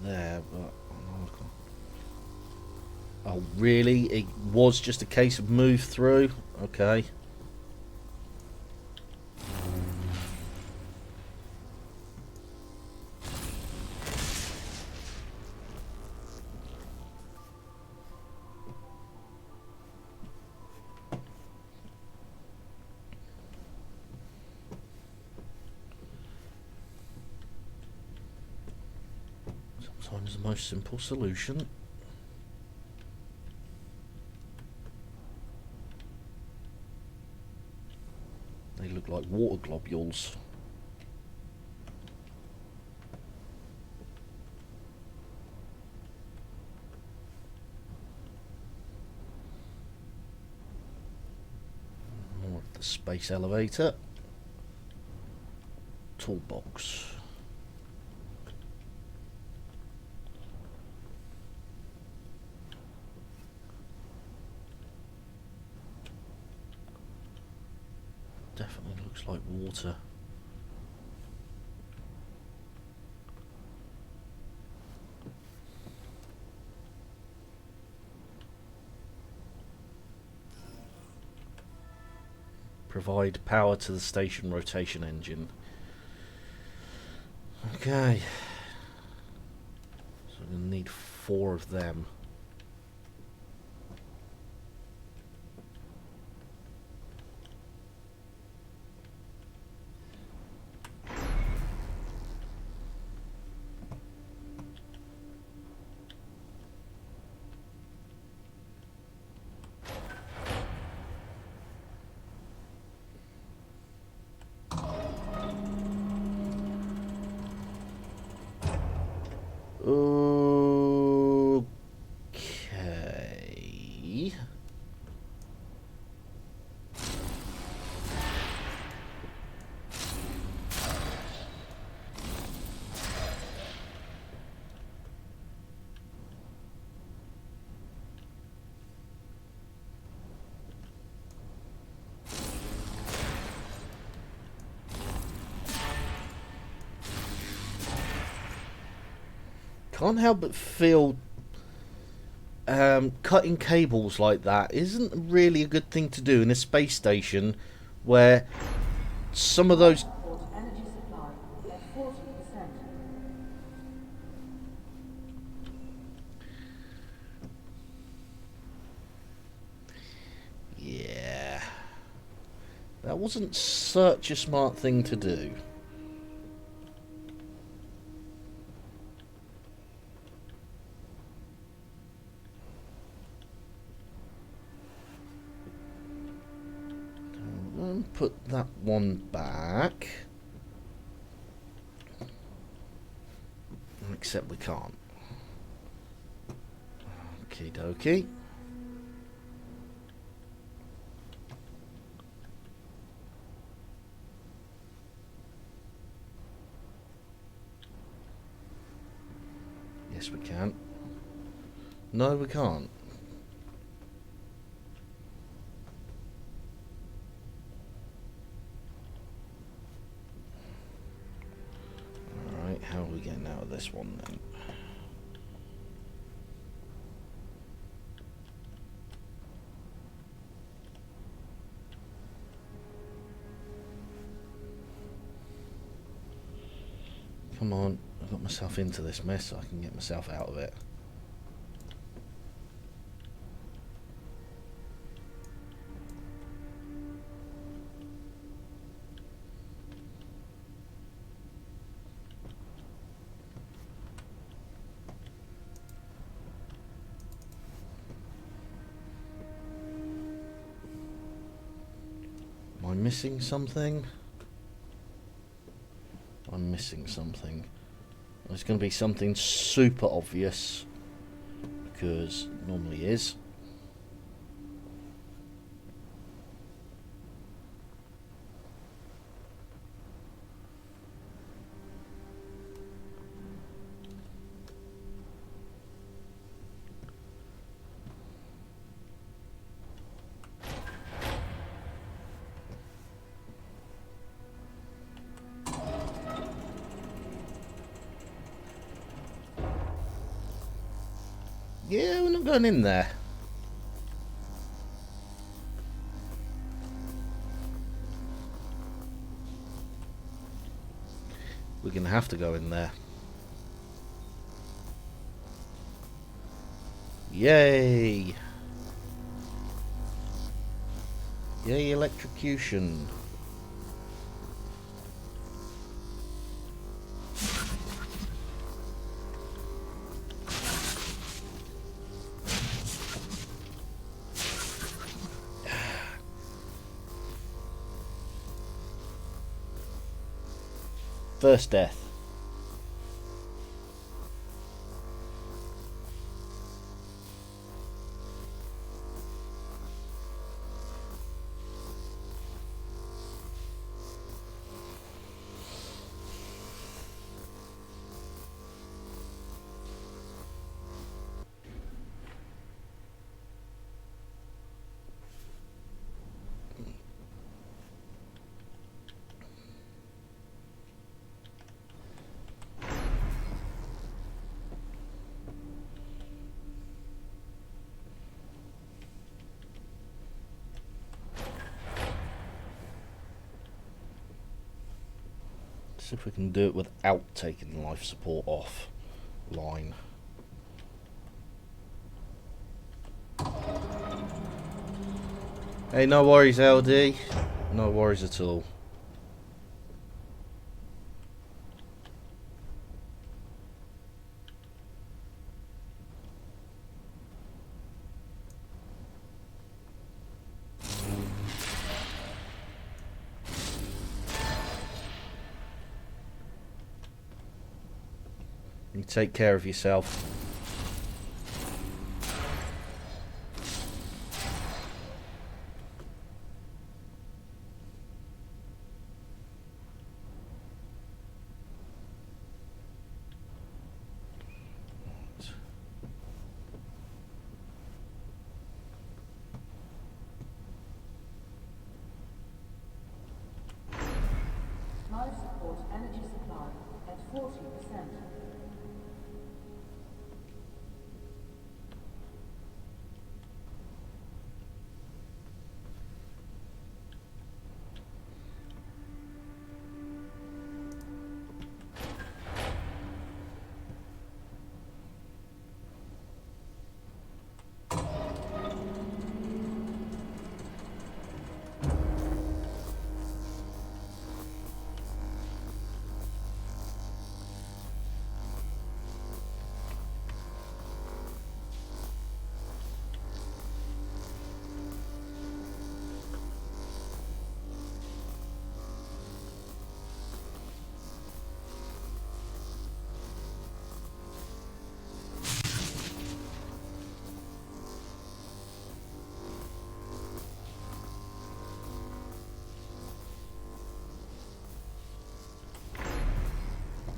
[SPEAKER 1] There, but oh really? It was just a case of move through? Okay. Sometimes the most simple solution. They look like water globules. More of the space elevator. Toolbox. Definitely looks like water. Provide power to the station rotation engine. Okay. So we're going to need 4 of them. be... Can't help but feel cutting cables like that isn't really a good thing to do in a space station where some of those...
[SPEAKER 2] Energy supply at 40%.
[SPEAKER 1] Yeah, that wasn't such a smart thing to do. Put that one back. Except we can't. Okie dokie. Yes, we can. No, we can't. How are we getting out of this one then? Come on, I got myself into this mess so I can get myself out of it. Am I missing something? I'm missing something. There's going to be something super obvious, because it normally is. Yeah, we're not going in there. We're going to have to go in there. Yay! Yay, electrocution. First death. See if we can do it without taking life support off line. Hey, no worries, LD. No worries at all. You take care of yourself.
[SPEAKER 2] support energy supply at 40%.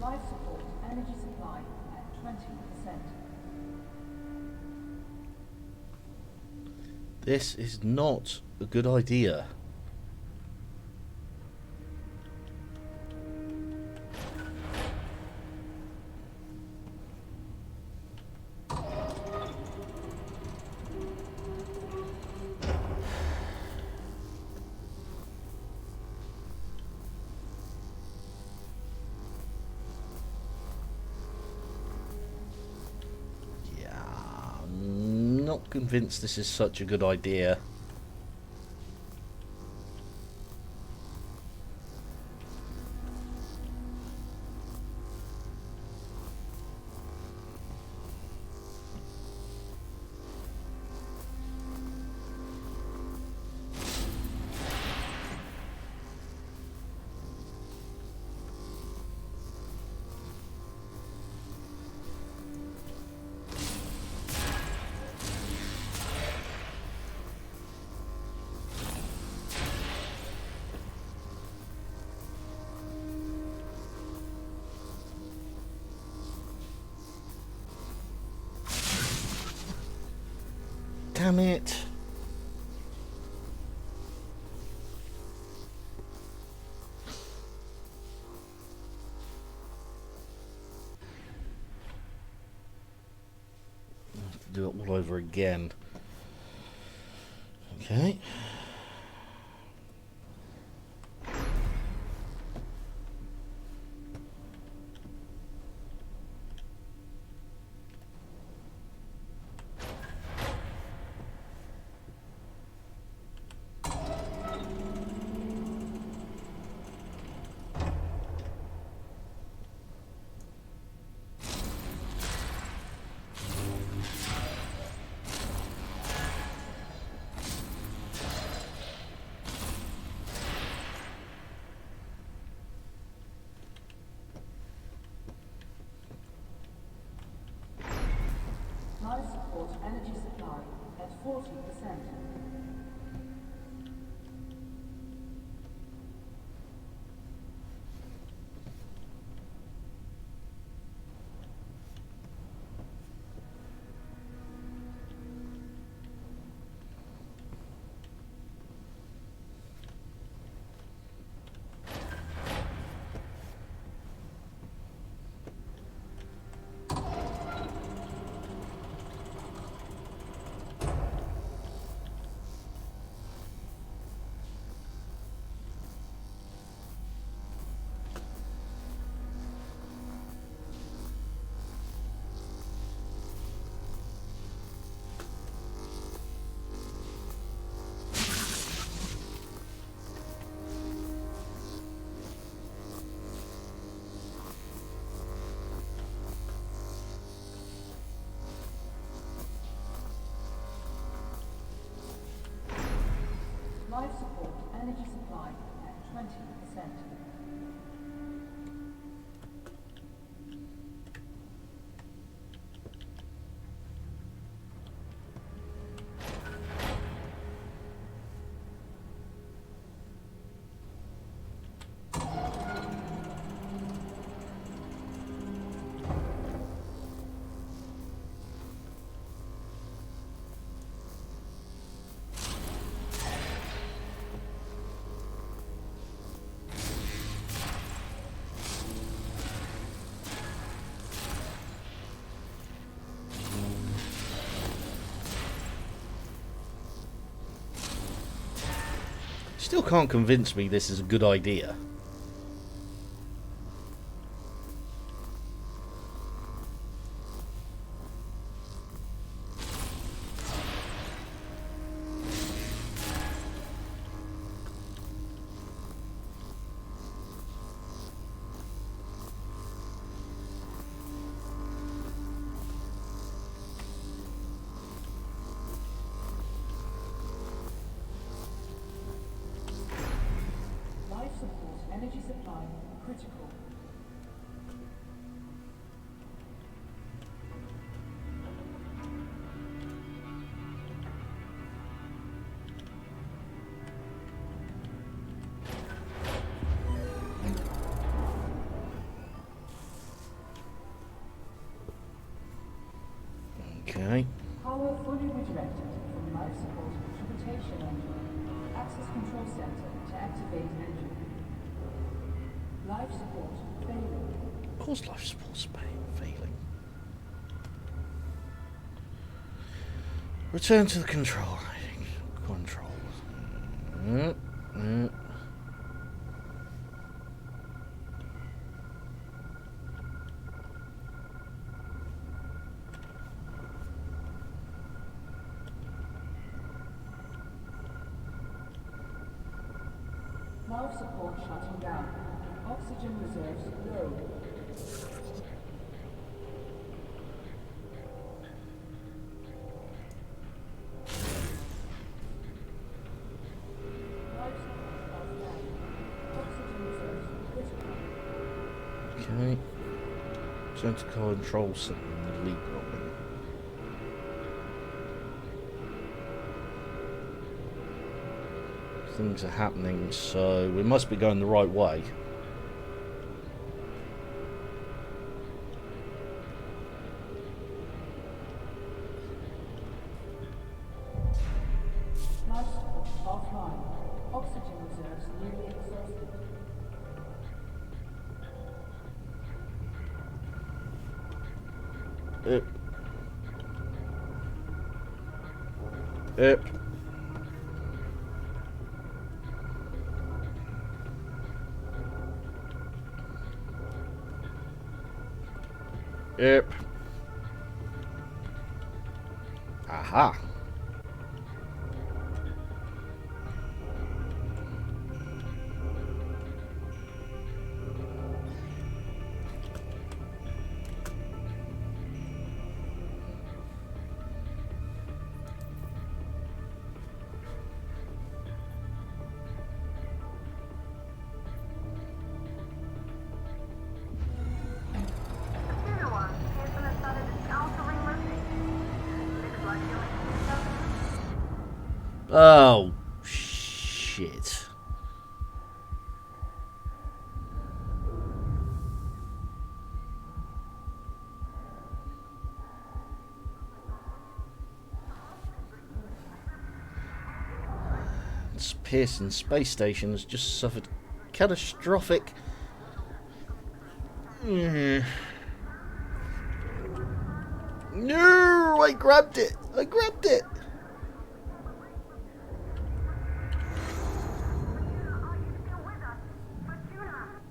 [SPEAKER 2] Life support energy supply at 20%.
[SPEAKER 1] This is not a good idea. Not convinced this is such a good idea. Damn it. I have to do it all over again. Okay.
[SPEAKER 2] Life support energy supply at 40%. Life support energy supply at 20%.
[SPEAKER 1] Still can't convince me this is a good idea.
[SPEAKER 2] Life support energy supply critical.
[SPEAKER 1] Okay.
[SPEAKER 2] Power fully redirected from life support to rotation engine. Access control center to activate engine. Life support failing.
[SPEAKER 1] Of course life support's failing. Return to the control. Control.
[SPEAKER 2] Life support shutting down. Oxygen reserves low. Life support offline. Oxygen reserves critical.
[SPEAKER 1] Okay. Return to control center in the lead building. Things are happening, so we must be going the right way.
[SPEAKER 2] Life support offline. Oxygen reserves nearly exhausted.
[SPEAKER 1] Yep. Yep. Aha.
[SPEAKER 4] Killua, Pearson has started its outer ring rotation. Looks like you're making yourself.
[SPEAKER 1] Oh, shit. Pearson Space Station has just suffered catastrophic... No, I grabbed it. I grabbed it.
[SPEAKER 4] Are you still with us? Fortuna!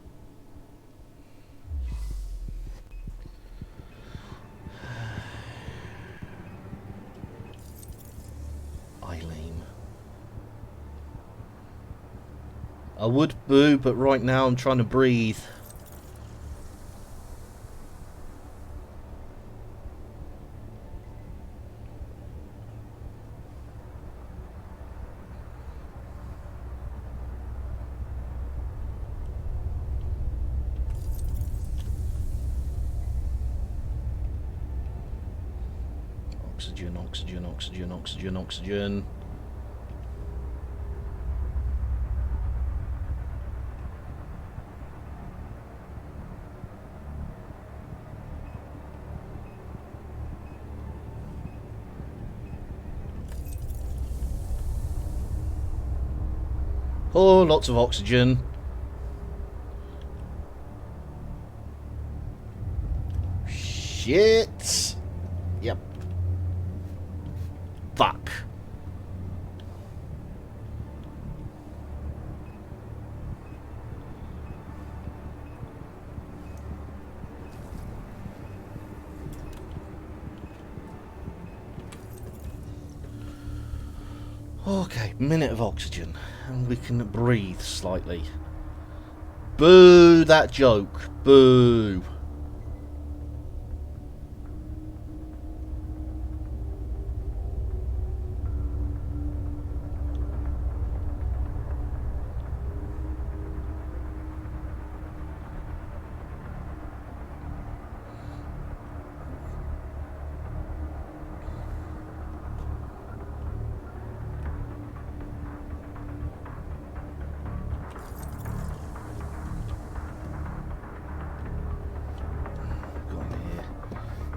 [SPEAKER 1] Eileen. I would boo, but right now I'm trying to breathe. Oxygen, oxygen, oxygen, oxygen, oxygen. Oh, lots of oxygen. Shit. Yep. Fuck. Okay, minute of oxygen, and we can breathe slightly. Boo that joke. Boo.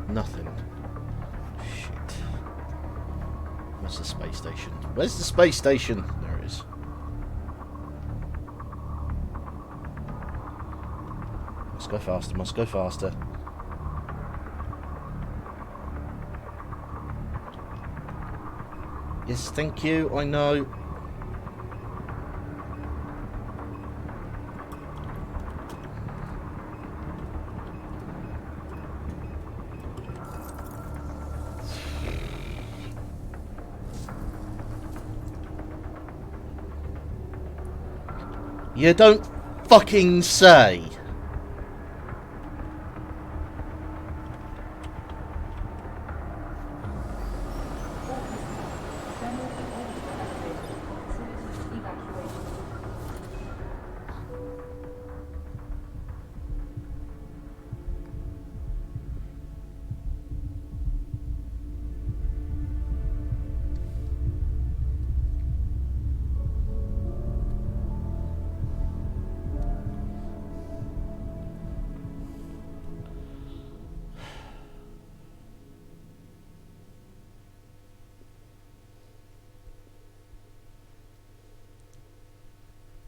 [SPEAKER 1] Nothing. Shit. Where's the space station? Where's the space station? There it is. Must go faster, must go faster. Yes, thank you, I know. You don't fucking say.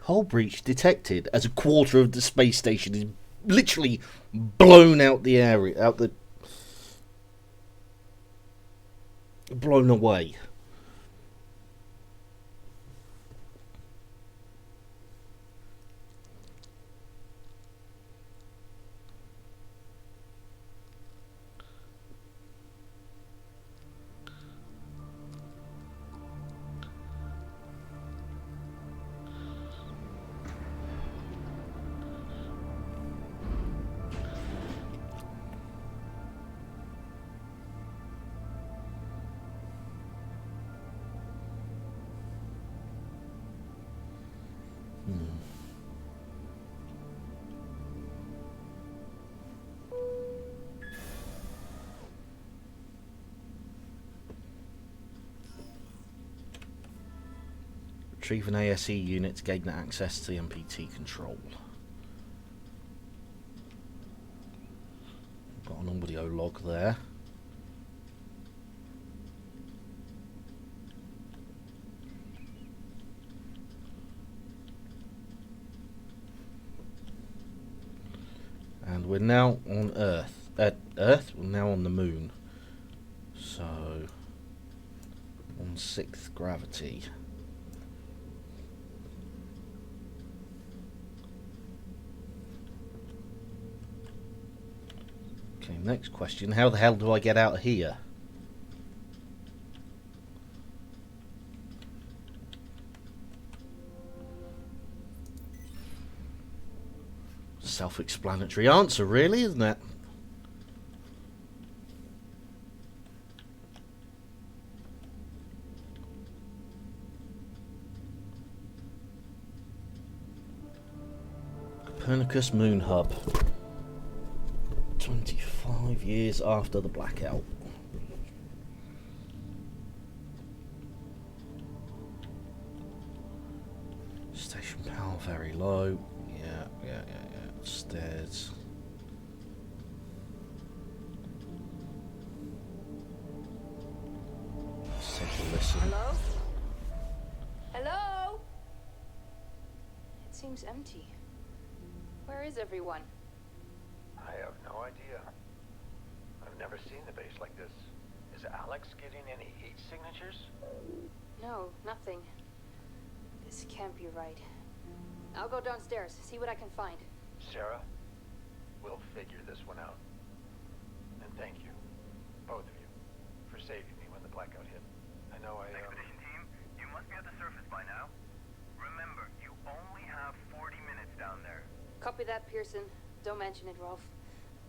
[SPEAKER 1] Hull breach detected as a quarter of the space station is literally blown out the area, blown away. Retrieve an ASE unit to gain access to the MPT control. Got an audio log there. And we're now on Earth. Earth? We're now on the moon. So, on 6th gravity. Okay, next question. How the hell do I get out of here? Self-explanatory answer, really, isn't it? Copernicus Moon Hub. 25 years after the blackout. Station power very low. Yeah. Stairs. Let's take a listen.
[SPEAKER 6] Hello? Hello? It seems empty. Where is everyone?
[SPEAKER 8] I have no idea. I've never seen the base like this. Is Alex getting any heat signatures?
[SPEAKER 6] No, nothing. This can't be right. I'll go downstairs, see what I can find.
[SPEAKER 8] Sarah, we'll figure this one out. And thank you, both of you, for saving me when the blackout hit. I know
[SPEAKER 7] Expedition team, you must be
[SPEAKER 9] Copy that, Pearson. Don't mention it, Rolf.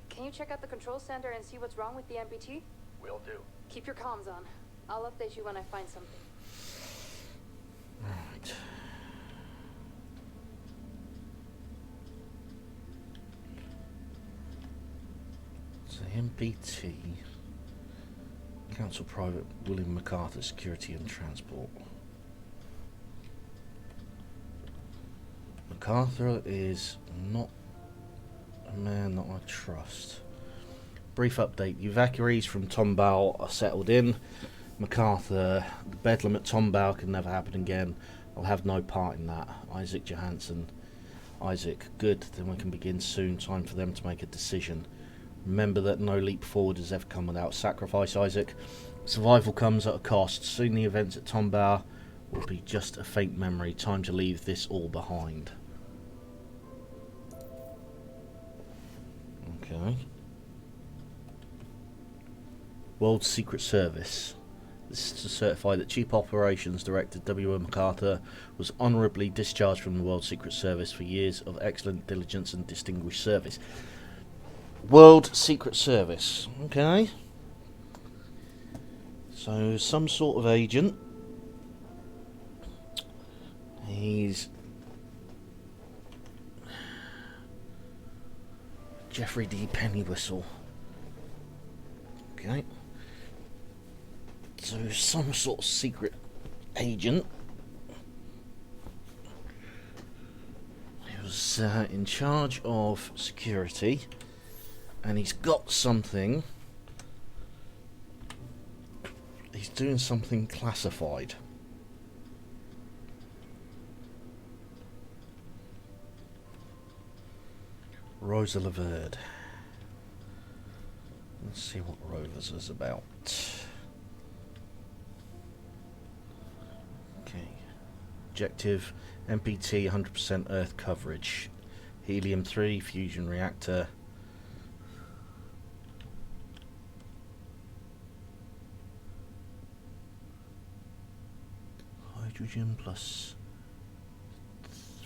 [SPEAKER 9] Can you check out the control center and see what's wrong with the MPT?
[SPEAKER 8] Will do.
[SPEAKER 9] Keep your comms on. I'll update you when I find something.
[SPEAKER 1] Right. So MPT, Council Private William MacArthur, Security and Transport. MacArthur is not a man that I trust. Brief update. The evacuees from Tomball are settled in. MacArthur, the bedlam at Tomball can never happen again. I'll have no part in that. Isaac Johansson. Isaac, good. Then we can begin soon. Time for them to make a decision. Remember that no leap forward has ever come without sacrifice, Isaac. Survival comes at a cost. Soon the events at Tomball will be just a faint memory. Time to leave this all behind. Okay. World Secret Service. This is to certify that Chief Operations Director W.M. MacArthur was honourably discharged from the World Secret Service for years of excellent diligence and distinguished service. World Secret Service. Okay. So, some sort of agent. He's Jeffrey D. Pennywhistle. Okay. So, some sort of secret agent. He was in charge of security, and he's got something. He's doing something classified. Rosa Laverde. Let's see what Rovers is about. Okay. Objective MPT 100% Earth coverage. Helium-3 fusion reactor. Hydrogen plus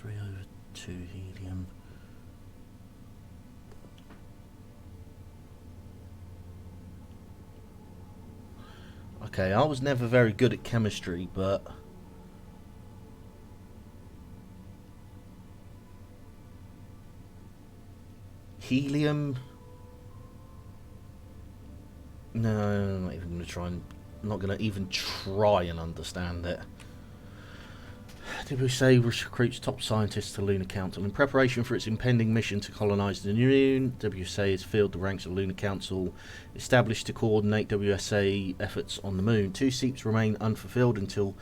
[SPEAKER 1] 3/2 helium. Okay, I was never very good at chemistry, but helium. No, I'm not even going to try and. I'm not going to even try and understand it. WSA recruits top scientists to Lunar Council. In preparation for its impending mission to colonise the Moon, WSA has filled the ranks of Lunar Council, established to coordinate WSA efforts on the Moon. 2 seats remain unfulfilled until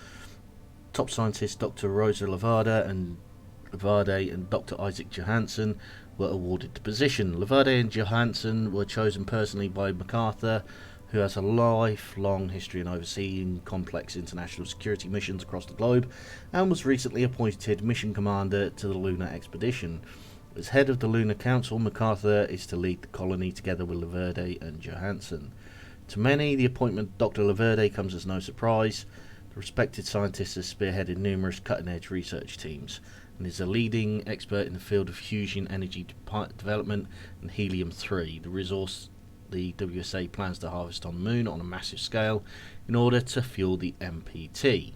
[SPEAKER 1] top scientists Dr. Rosa Laverde and Dr. Isaac Johansson were awarded the position. Laverde and Johansson were chosen personally by MacArthur, who has a lifelong history in overseeing complex international security missions across the globe, and was recently appointed mission commander to the lunar expedition. As head of the Lunar Council, MacArthur is to lead the colony together with Laverde and Johansson. To many, the appointment of Dr. Laverde comes as no surprise. The respected scientist has spearheaded numerous cutting-edge research teams, and is a leading expert in the field of fusion energy development and helium-3, the resource the WSA plans to harvest on the Moon on a massive scale in order to fuel the MPT.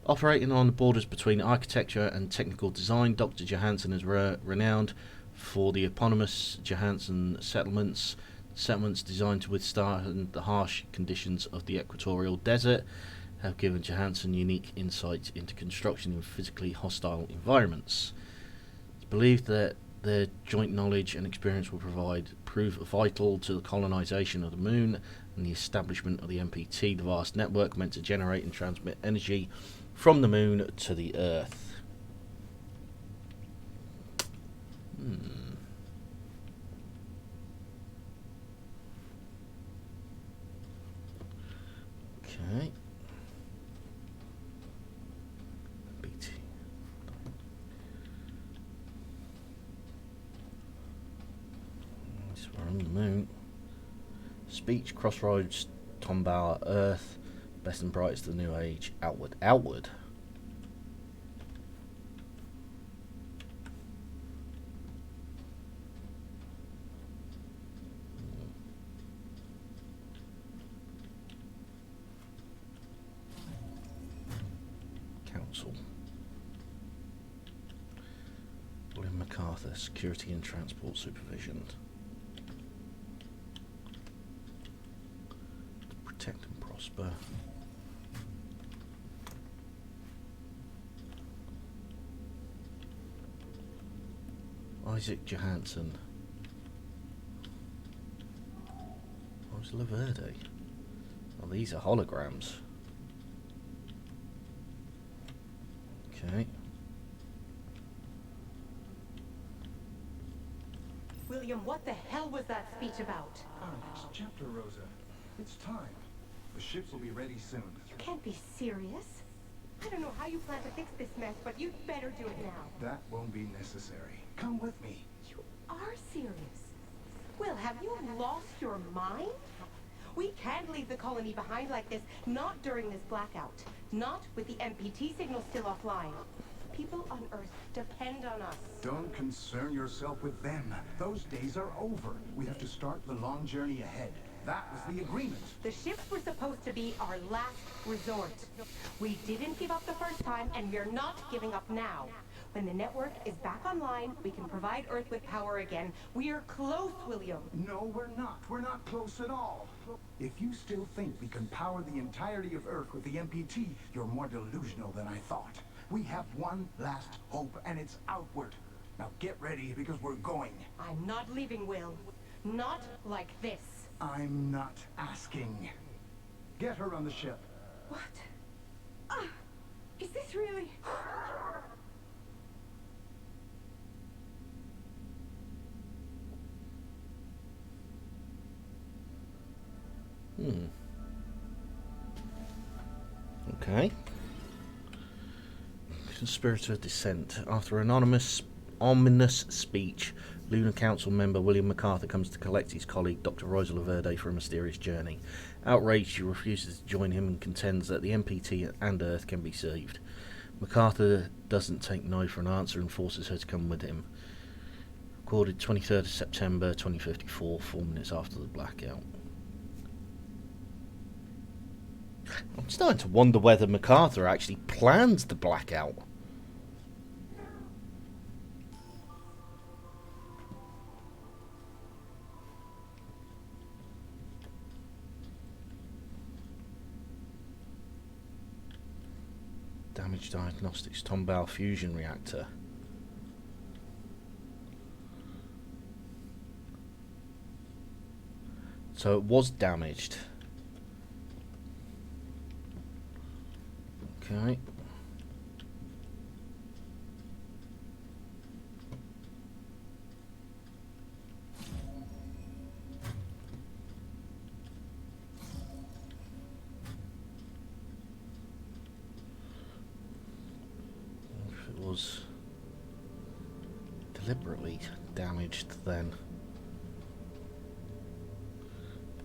[SPEAKER 1] Operating on the borders between architecture and technical design, Dr. Johansson is renowned for the eponymous Johansson settlements designed to withstand the harsh conditions of the equatorial desert, have given Johansson unique insight into construction in physically hostile environments. It's believed that their joint knowledge and experience will prove vital to the colonisation of the Moon and the establishment of the MPT, the vast network meant to generate and transmit energy from the Moon to the Earth. Okay. MPT. We're on the Moon. Speech, Crossroads, Tomball, Earth, best and brightest of the new age, outward. MacArthur, Security and Transport Supervision. Protect and prosper. Isaac Johansson. Rosa Laverde. Oh, these are holograms. Okay.
[SPEAKER 10] William, what the hell was that speech about?
[SPEAKER 11] It's chapter, Rosa. It's time. The ships will be ready soon.
[SPEAKER 10] You can't be serious. I don't know how you plan to fix this mess, but you'd better do it now.
[SPEAKER 11] That won't be necessary. Come with me.
[SPEAKER 10] You are serious. Will, have you lost your mind? We can't leave the colony behind like this, not during this blackout. Not with the MPT signal still offline. People on Earth depend on us.
[SPEAKER 11] Don't concern yourself with them. Those days are over. We have to start the long journey ahead. That was the agreement.
[SPEAKER 10] The ships were supposed to be our last resort. We didn't give up the first time, and we're not giving up now. When the network is back online, we can provide Earth with power again. We are close, William.
[SPEAKER 11] No, we're not. We're not close at all. If you still think we can power the entirety of Earth with the MPT, you're more delusional than I thought. We have one last hope, and it's outward. Now get ready, because we're going.
[SPEAKER 10] I'm not leaving, Will. Not like this.
[SPEAKER 11] I'm not asking. Get her on the ship.
[SPEAKER 10] What? Is this really...
[SPEAKER 1] Okay. Conspirator dissent. After an ominous speech, Lunar Council member William MacArthur comes to collect his colleague Dr. Rosa Laverde for a mysterious journey. Outraged, she refuses to join him and contends that the MPT and Earth can be saved. MacArthur doesn't take no for an answer and forces her to come with him. Recorded 23rd of September 2054, 4 minutes after the blackout. I'm starting to wonder whether MacArthur actually plans the blackout. Damage diagnostics, Tomball fusion reactor. So it was damaged. Okay. If it was deliberately damaged, then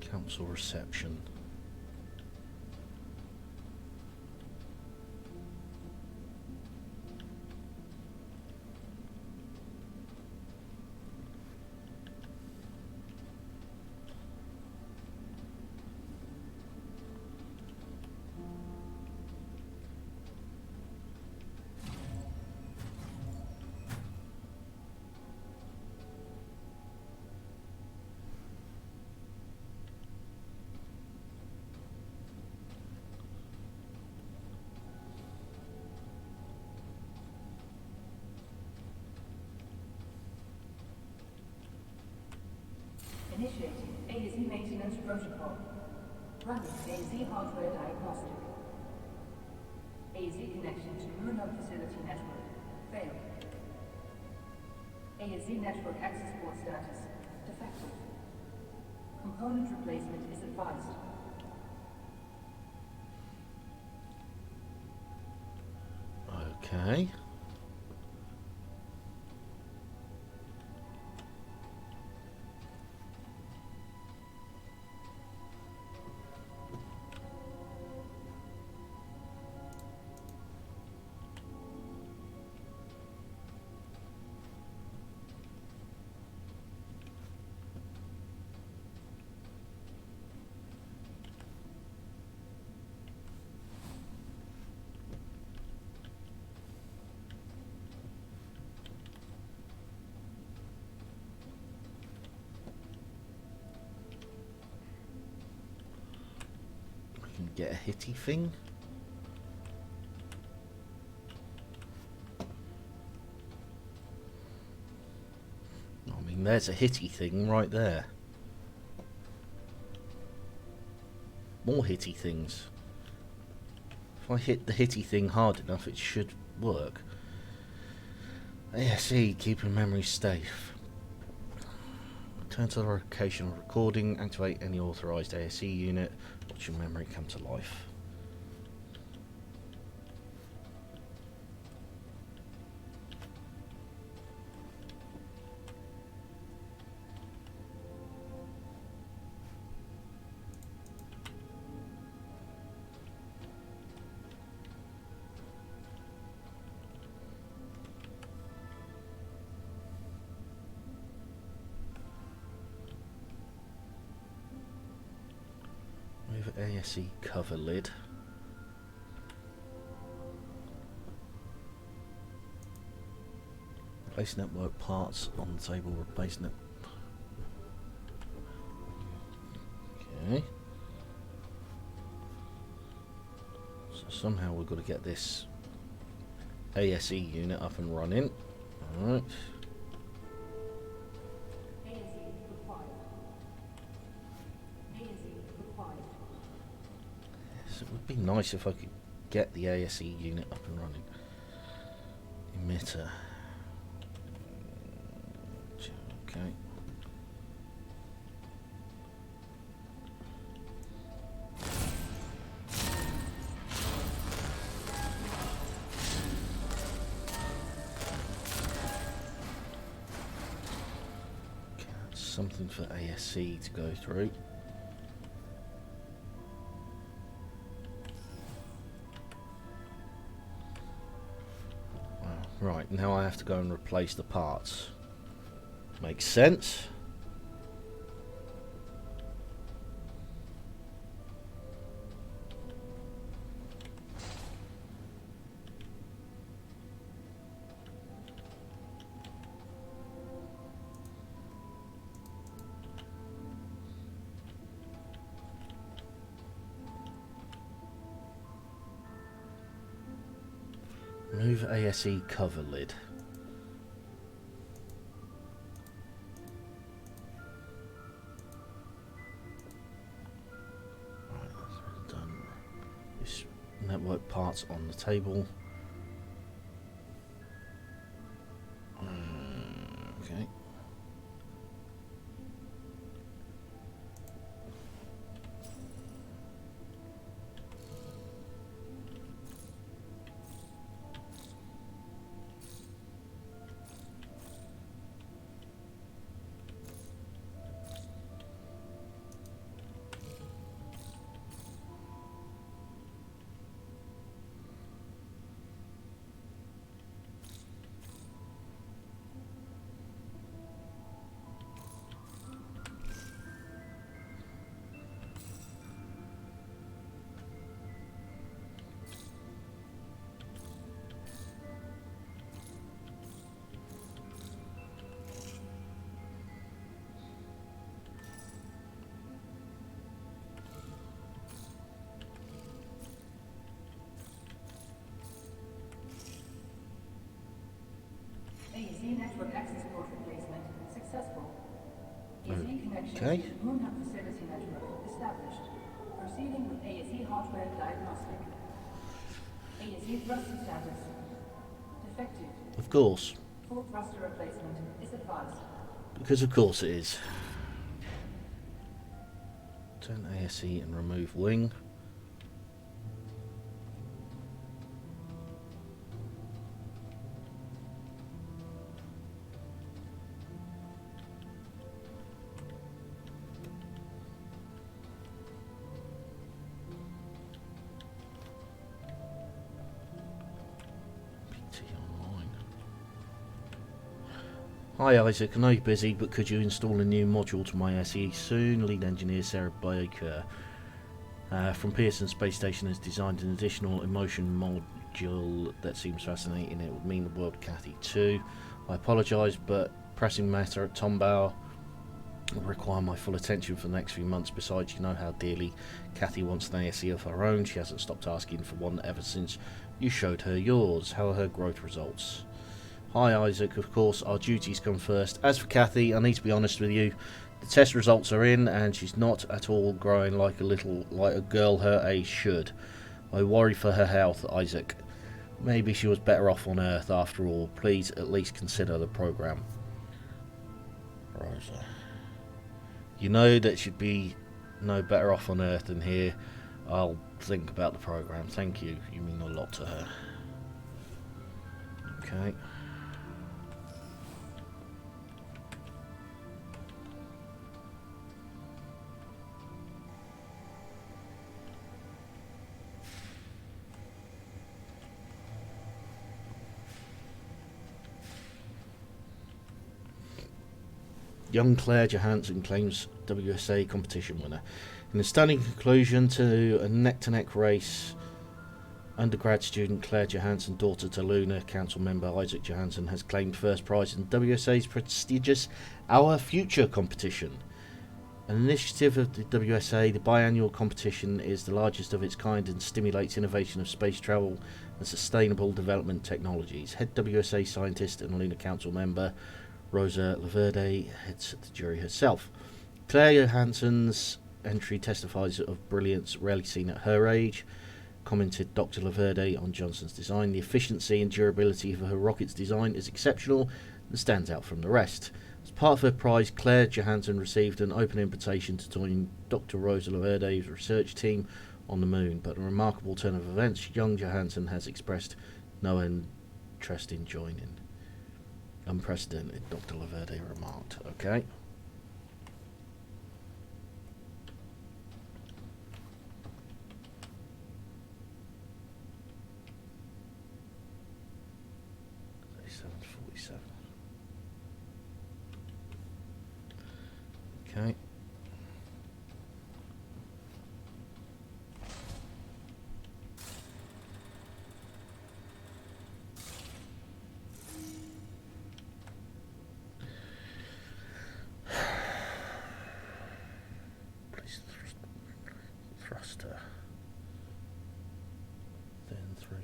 [SPEAKER 1] council reception.
[SPEAKER 2] Initiating AZ maintenance protocol. Running AZ hardware diagnostic. AZ connection to lunar facility network. Failed. AZ network access port status. Defective. Component replacement is advised.
[SPEAKER 1] Okay. get a hitty thing. I mean, there's a hitty thing right there. More hitty things. If I hit the hitty thing hard enough, it should work. ASE, keeping memory safe. Turn to the location of recording, activate any authorized ASE unit, watch your memory come to life. ASE cover lid. Replace network parts on the table. Replace net. Okay. So somehow we've got to get this ASE unit up and running. All right. It would be nice if I could get the ASE unit up and running. Emitter. Okay. Something for ASE to go through. Right, now I have to go and replace the parts. Makes sense. Move ASE cover lid. Right, that's done. This network parts on the table. Okay.
[SPEAKER 2] ASE network access port replacement successful. ASE connection
[SPEAKER 1] Okay.
[SPEAKER 2] to the Moon Hub facility network established. Proceeding with ASE hardware diagnostic. ASE thruster status defective.
[SPEAKER 1] Of course.
[SPEAKER 2] Full thruster replacement is advised.
[SPEAKER 1] Because of course it is. Turn ASE and remove wing. Hi Isaac, I know you're busy, but could you install a new module to my SE soon? Lead engineer Sarah Baker from Pearson Space Station has designed an additional emotion module that seems fascinating. It would mean the world to Kathy too. I apologise, but pressing matter at Tombau. will require my full attention for the next few months. Besides, you know how dearly Kathy wants an ASE of her own. She hasn't stopped asking for one ever since you showed her yours. How are her growth results? Hi Isaac, of course our duties come first. As for Kathy, I need to be honest with you. The test results are in and she's not at all growing like a girl her age should. I worry for her health, Isaac. Maybe she was better off on Earth after all. Please at least consider the program. Rosa. You know that she'd be no better off on Earth than here. I'll think about the program. Thank you. You mean a lot to her. Okay. Young Claire Johansson claims WSA competition winner. In a stunning conclusion to a neck-to-neck race, undergrad student Claire Johansson, daughter to Luna Council member Isaac Johansson, has claimed first prize in WSA's prestigious Our Future competition. An initiative of the WSA, the biannual competition is the largest of its kind and stimulates innovation of space travel and sustainable development technologies. Head WSA scientist and Luna Council member Rosa Laverde heads the jury herself. Claire Johansson's entry testifies of brilliance rarely seen at her age, commented Dr. Laverde on Johnson's design. The efficiency and durability of her rocket's design is exceptional and stands out from the rest. As part of her prize, Claire Johansson received an open invitation to join Dr. Rosa Laverde's research team on the moon, but in a remarkable turn of events, young Johansson has expressed no interest in joining. Unprecedented, Dr. Laverde remarked. Okay. Okay. Please thruster. Then three.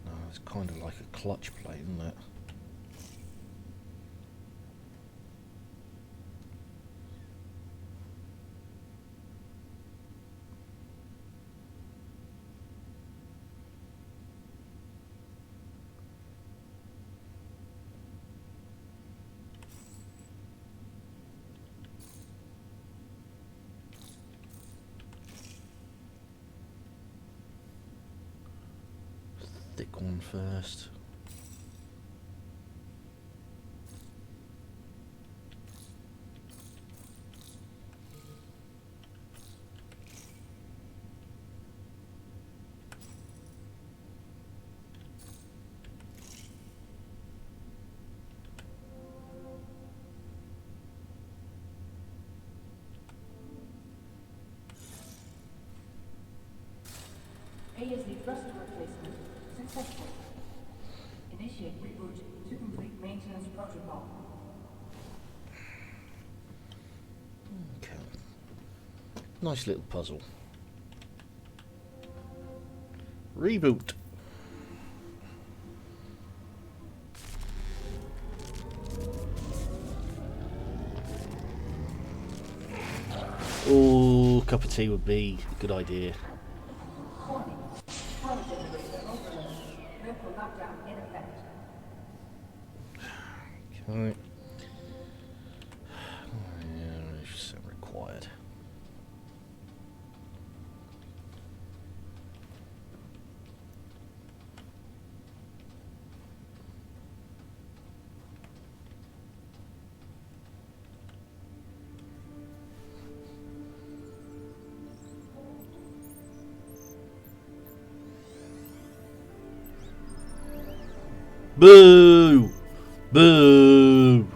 [SPEAKER 1] No, it's kind of like a clutch plate, isn't it? Thick one first.
[SPEAKER 2] ASD thruster replacement successful. Initiate reboot to complete maintenance protocol.
[SPEAKER 1] Okay. Nice little puzzle. Reboot. Oh, cup of tea would be a good idea. Okay. Yeah, required. Boo! Boo!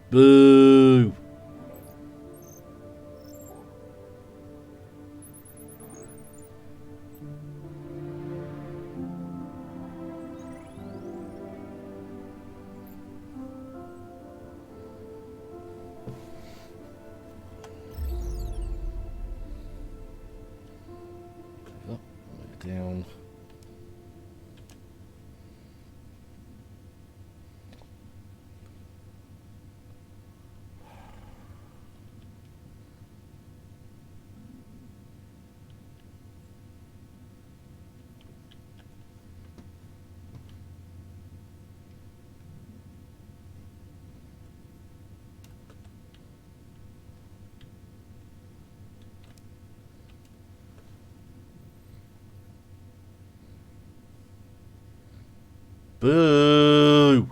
[SPEAKER 1] Boo! Up, down. Boo!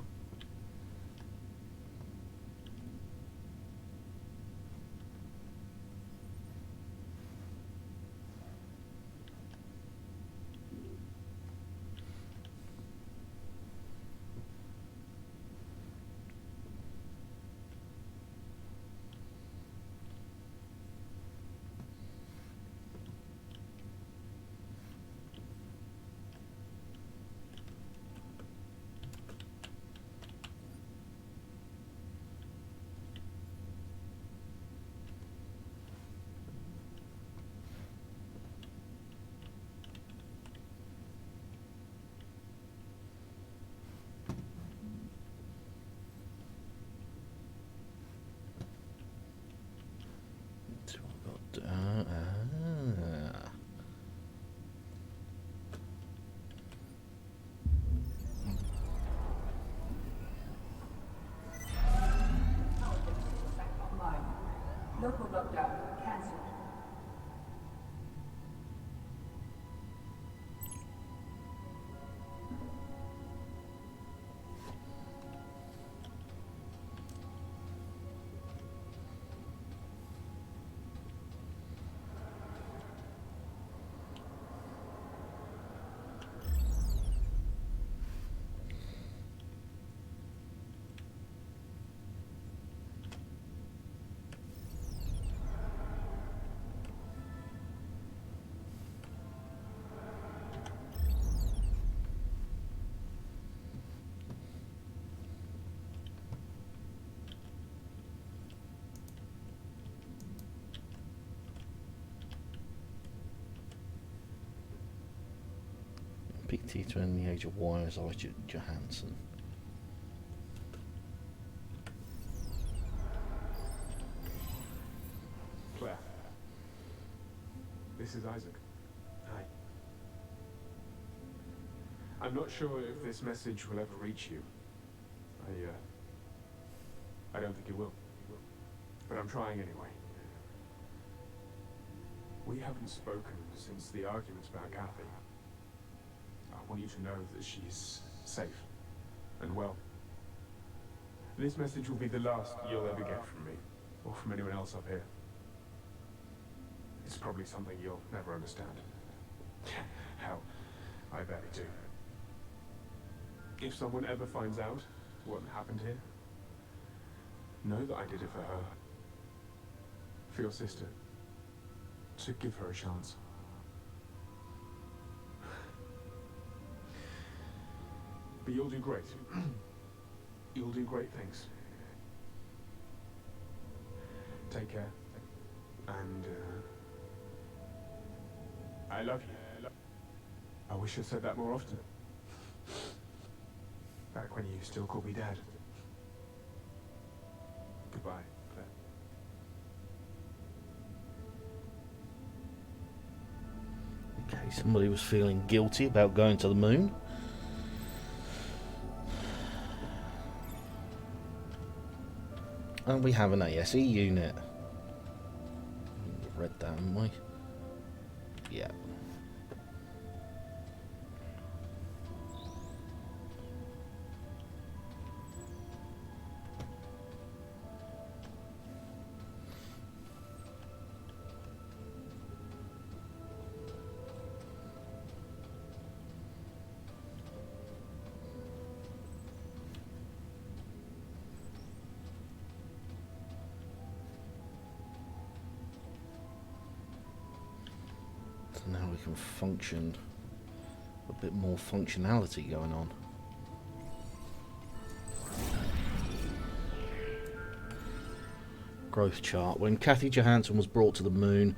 [SPEAKER 1] So I've got,
[SPEAKER 2] Local lockdown cancelled.
[SPEAKER 1] Peak Teeter in the Age of Wires, Elijah Johansson.
[SPEAKER 12] Claire. This is Isaac. Hi. I'm not sure if this message will ever reach you. I don't think it will. But I'm trying anyway. We haven't spoken since the arguments about Kathy. I want you to know that she's safe and well. This message will be the last you'll ever get from me, or from anyone else up here. It's probably something you'll never understand. Hell, I barely do. If someone ever finds out what happened here, know that I did it for her. For your sister. To give her a chance. But you'll do great. You'll do great things. Take care. And, I love you. I wish I said that more often. Back when you still called me Dad. Goodbye, Claire.
[SPEAKER 1] Okay, somebody was feeling guilty about going to the moon. And we have an ASE unit. We've read that, haven't we? Yeah. So now we can function, a bit more functionality going on. Growth chart. When Kathy Johansson was brought to the moon,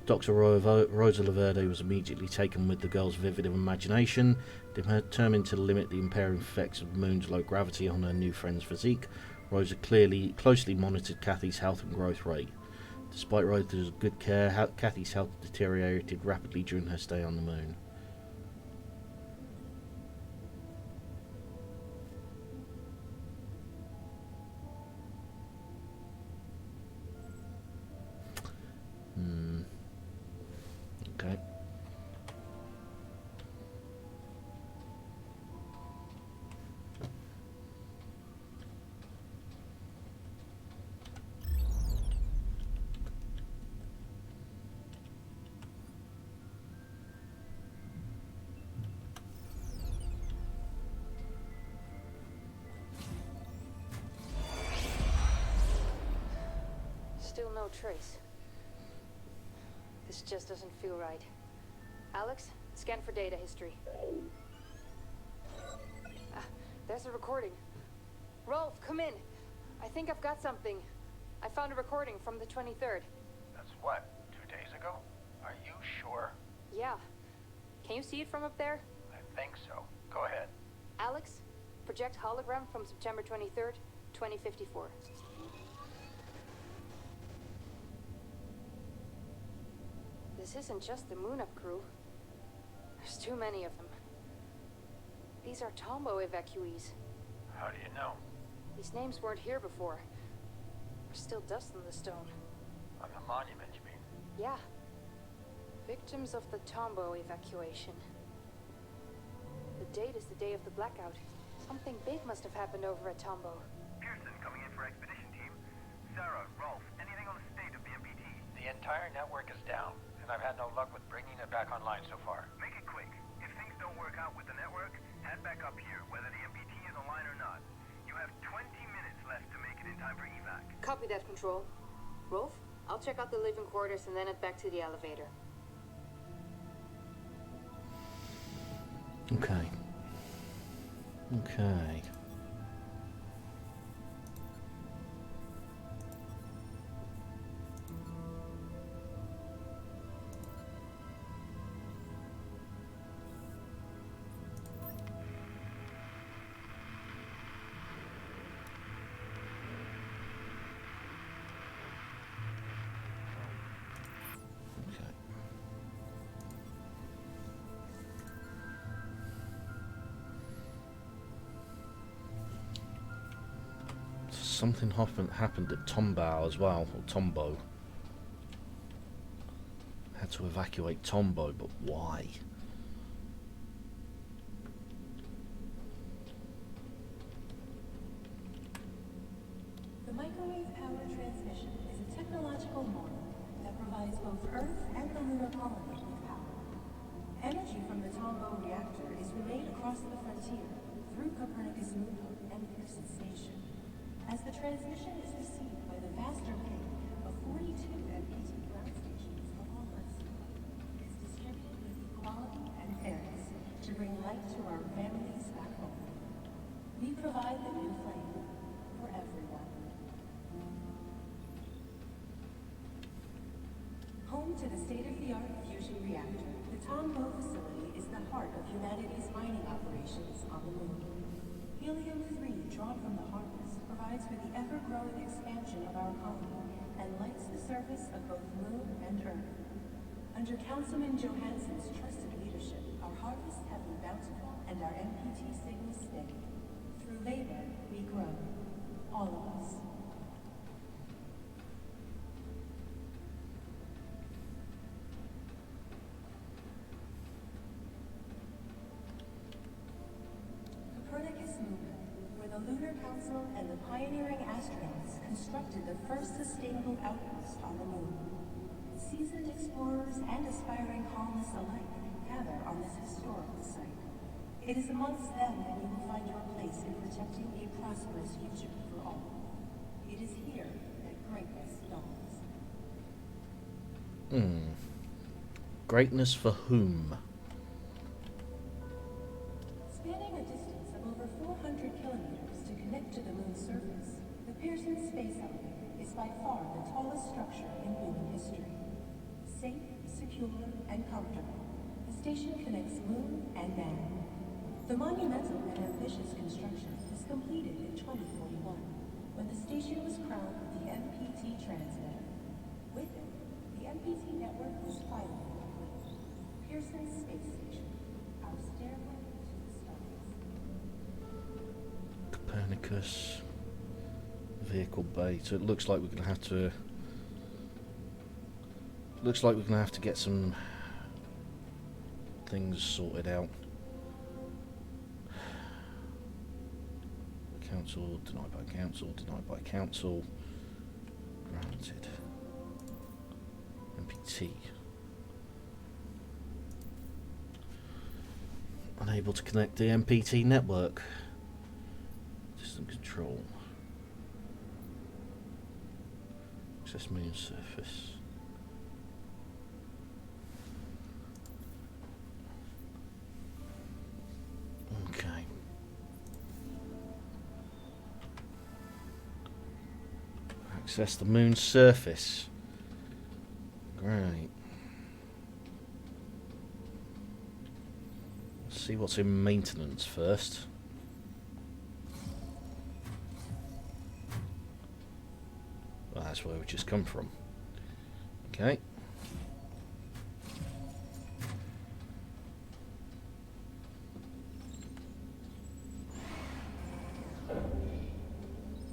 [SPEAKER 1] Dr. Rosa Laverde was immediately taken with the girl's vivid imagination, determined to limit the impairing effects of the moon's low gravity on her new friend's physique. Rosa closely monitored Kathy's health and growth rate. Despite Rosa's good care, Kathy's health deteriorated rapidly during her stay on the moon. Okay.
[SPEAKER 9] Still no trace. This just doesn't feel right. Alex, scan for data history. There's a recording. Rolf, come in. I think I've got something. I found a recording from the 23rd.
[SPEAKER 8] That's what, 2 days ago? Are you sure?
[SPEAKER 9] Yeah. Can you see it from up there?
[SPEAKER 8] I think so. Go ahead.
[SPEAKER 9] Alex, project hologram from September 23rd, 2054. This isn't just the Moon Up crew. There's too many of them. These are Tombo evacuees.
[SPEAKER 8] How do you know?
[SPEAKER 9] These names weren't here before. There's still dust on the stone.
[SPEAKER 8] On the monument, you mean?
[SPEAKER 9] Yeah. Victims of the Tombo evacuation. The date is the day of the blackout. Something big must have happened over at Tombo.
[SPEAKER 7] Pearson coming in for expedition team. Sarah, Rolf, anything on the state of the MPT?
[SPEAKER 8] The entire network is down, and I've had no luck with bringing it back online so far.
[SPEAKER 7] Make it quick. If things don't work out with the network, head back up here, whether the MPT is online or not. You have 20 minutes left to make it in time for evac.
[SPEAKER 9] Copy that, Control. Rolf, I'll check out the living quarters and then head back to the elevator.
[SPEAKER 1] Okay. Okay. Something happened at Tombow as well, or Tombo. Had to evacuate Tombo, but why?
[SPEAKER 13] The microwave power transmission is a technological model that provides both Earth and the lunar colony with power. Energy from the Tombo reactor is relayed across the frontier through Copernicus Mundi and Pearson Station. As the transmission is received by the vast array of 42 MPT ground stations of all Earth, it is distributed with equality and fairness to bring light to our families back home. We provide the new flame for everyone. Home to the state-of-the-art fusion reactor, the Tombo facility is the heart of humanity's mining operations on the moon. Helium-3 drawn from the harvest provides for the ever-growing expansion of our colony and lights the surface of both Moon and Earth. Under Councilman Johansson's trusted leadership, our harvests have been bountiful and our MPT signals steady. Through labor, we grow. All of us. Copernicus Moon, where the Lunar Council and the pioneering astronauts constructed the first sustainable outpost on the moon. Seasoned explorers and aspiring colonists alike gather on this historical site. It is amongst them that you will find your place in protecting a prosperous future for all. It is here that greatness dawns.
[SPEAKER 1] Greatness for whom?
[SPEAKER 13] Spanning a distance of over 400 kilometers to connect to the moon's surface, the Pearson Space Elevator is by far the tallest structure in human history. Safe, secure, and comfortable, the station connects moon and man. The monumental and ambitious construction was completed in 2041, when the station was crowned with the MPT Transmitter. With it, the MPT network was finally complete. Pearson Space Station, our stairway to the stars.
[SPEAKER 1] Copernicus. Vehicle bay. So it looks like we're going to have to... Looks like we're going to have to get some things sorted out. Council, denied by council, denied by council. Granted. MPT. Unable to connect the MPT network. System control. Access moon surface. Okay. Access the moon's surface. Great. Let's see what's in maintenance first. Well, that's where we just come from. Okay.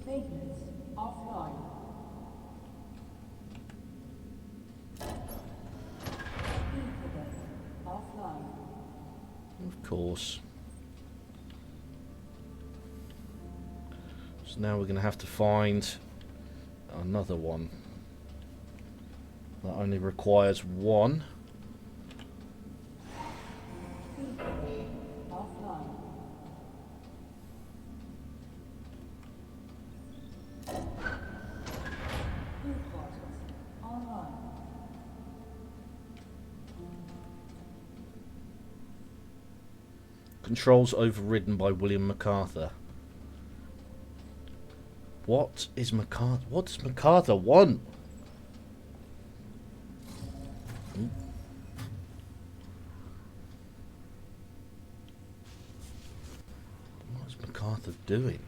[SPEAKER 13] Maintenance offline. Offline.
[SPEAKER 1] Of course. So now we're going to have to find another one that only requires one.
[SPEAKER 13] Offline. Food quarters online.
[SPEAKER 1] Controls overridden by William MacArthur. What is MacArthur? What does MacArthur want? What's MacArthur doing?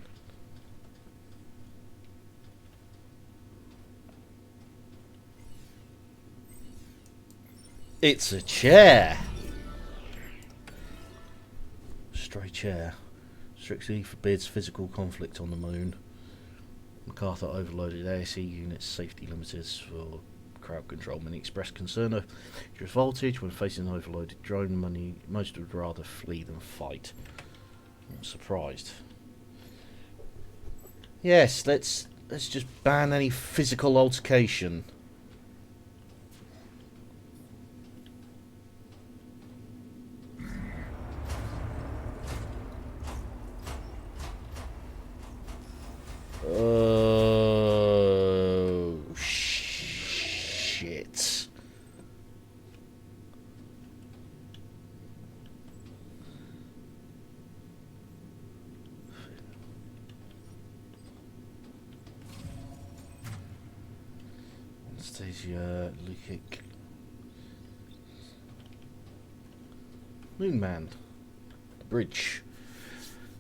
[SPEAKER 1] It's a chair. Stray chair. Strictly forbids physical conflict on the moon. MacArthur overloaded ASE units, safety limiters for crowd control. Many expressed concern over dangerous voltage when facing an overloaded drone. Most would rather flee than fight. I'm surprised. Yes, let's just ban any physical altercation. Oh, shit. Anastasia Lukic. Moonman. The bridge.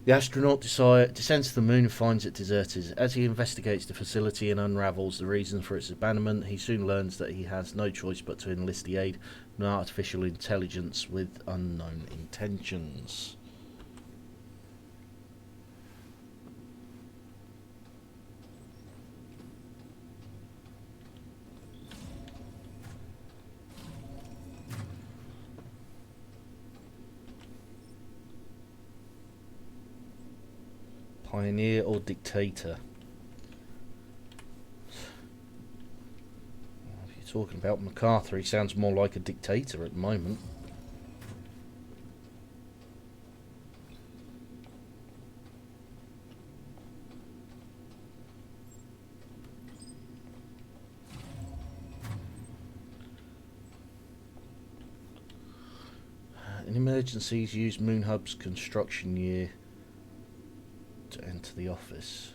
[SPEAKER 1] The astronaut descends to the moon and finds it deserted. As he investigates the facility and unravels the reason for its abandonment, he soon learns that he has no choice but to enlist the aid of an artificial intelligence with unknown intentions. Pioneer or dictator? If you're talking about MacArthur, he sounds more like a dictator at the moment. In emergencies, use Moon Hub's construction year to enter the office.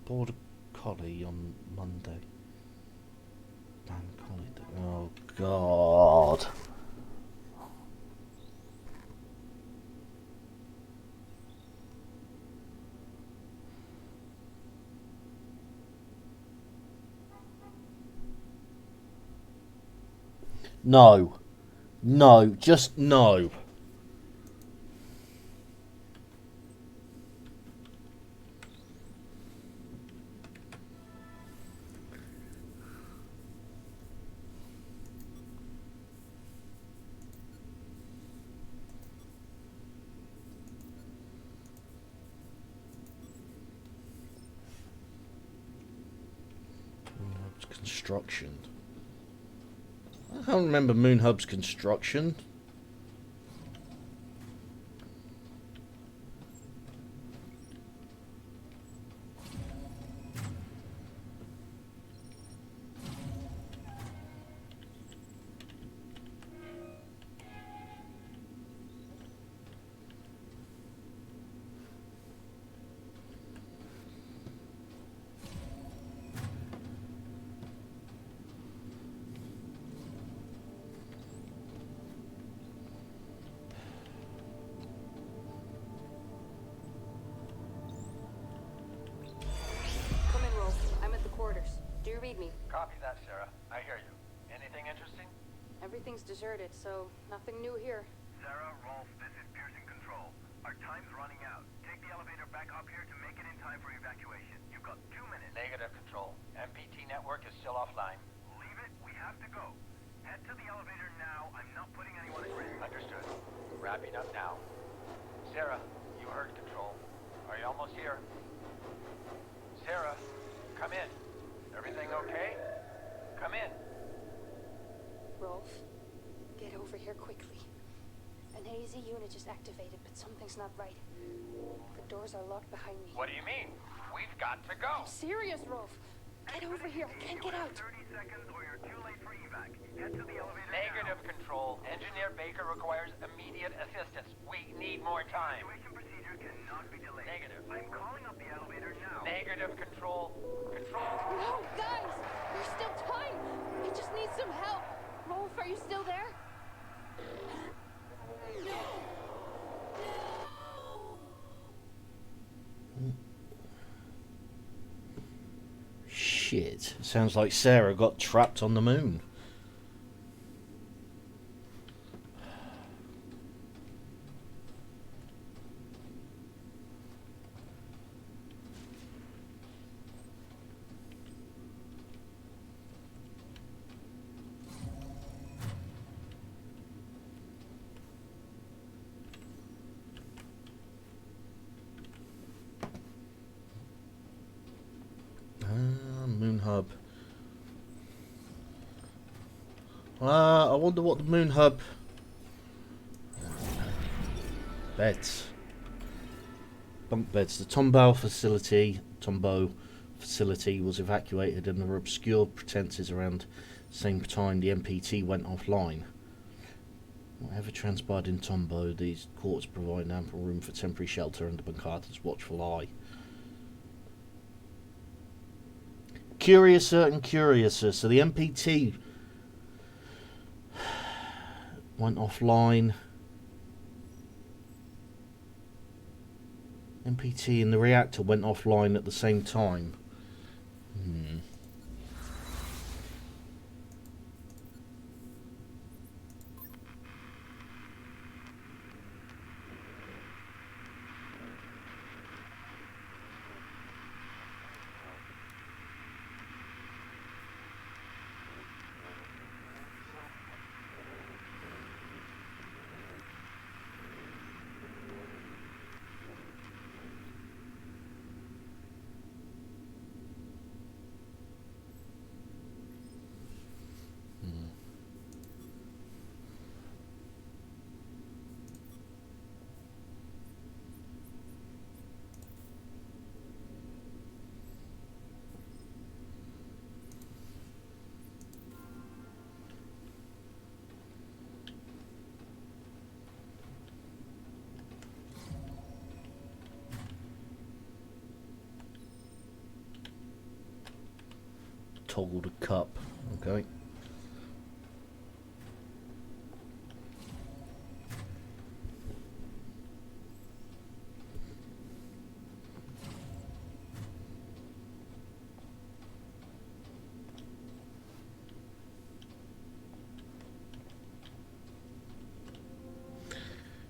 [SPEAKER 1] Board a collie on Monday. Ban collie. Oh God. No. No. Just no. Construction. I can't remember Moon Hub's construction.
[SPEAKER 8] Copy that, Sarah. I hear you. Anything interesting?
[SPEAKER 9] Everything's deserted, so nothing new here.
[SPEAKER 7] Sarah, Rolf, this is Pearson Control. Our time's running out. Take the elevator back up here to make it in time for evacuation. You've got 2 minutes.
[SPEAKER 8] Negative, Control. MPT network is still offline.
[SPEAKER 7] Leave it. We have to go. Head to the elevator now. I'm not putting anyone at risk.
[SPEAKER 8] Understood. Wrapping up now. Sarah, you heard Control. Are you almost here? Sarah, come in. Everything okay? Come in.
[SPEAKER 9] Rolf, get over here quickly. An AZ unit just activated, but something's not right. The doors are locked behind me.
[SPEAKER 8] What do you mean? We've got to go.
[SPEAKER 9] I'm serious, Rolf. Get over here. I can't get out.
[SPEAKER 7] 30 seconds or you're too late for evac. Head to the elevator
[SPEAKER 8] Negative,
[SPEAKER 7] now.
[SPEAKER 8] Control. Engineer Baker requires immediate assistance. We need more time.
[SPEAKER 7] Evacuation procedure cannot be delayed.
[SPEAKER 8] Negative.
[SPEAKER 7] I'm calling up the elevator now.
[SPEAKER 8] Negative, Control. Control.
[SPEAKER 9] No, guys! There's still time! I just need some help! Rolf, are you still there?
[SPEAKER 1] Shit. Sounds like Sarah got trapped on the moon. Moon Hub. I wonder what the Moon Hub... Beds. Bunk beds. The Tombow facility was evacuated and there were obscure pretenses around the same time the MPT went offline. Whatever transpired in Tombow, these quarters provide ample room for temporary shelter under Bunkata's watchful eye. Curiouser and curiouser. So the MPT went offline. MPT and the reactor went offline at the same time. toggle the cup. Okay.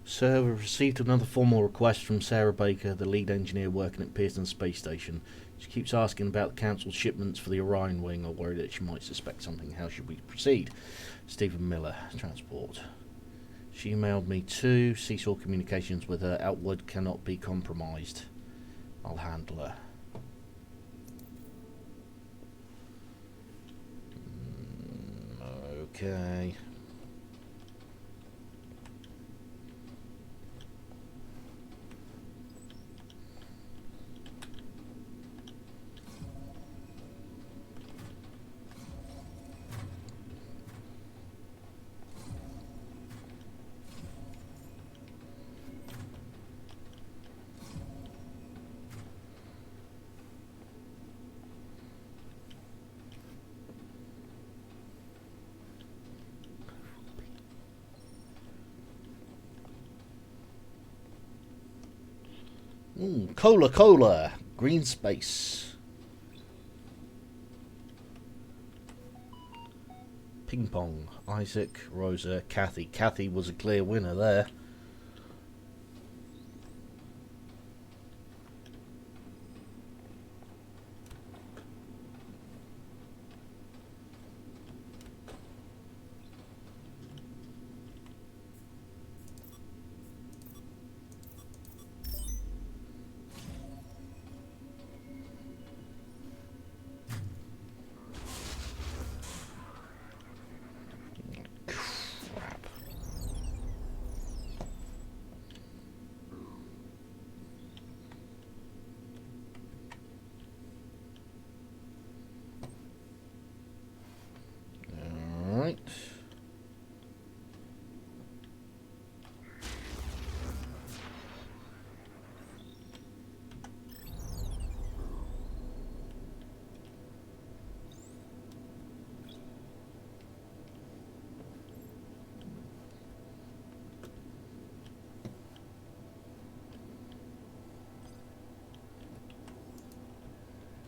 [SPEAKER 1] Sir, we've received another formal request from Sarah Baker, the lead engineer working at Pearson Space Station. She keeps asking about the council's shipments for the Orion wing, or worried that she might suspect something. How should we proceed? Stephen Miller, Transport. She emailed me too. Seesaw communications with her. Outward cannot be compromised. I'll handle her. Okay. Cola, green space. Ping pong, Isaac, Rosa, Kathy. Kathy was a clear winner there.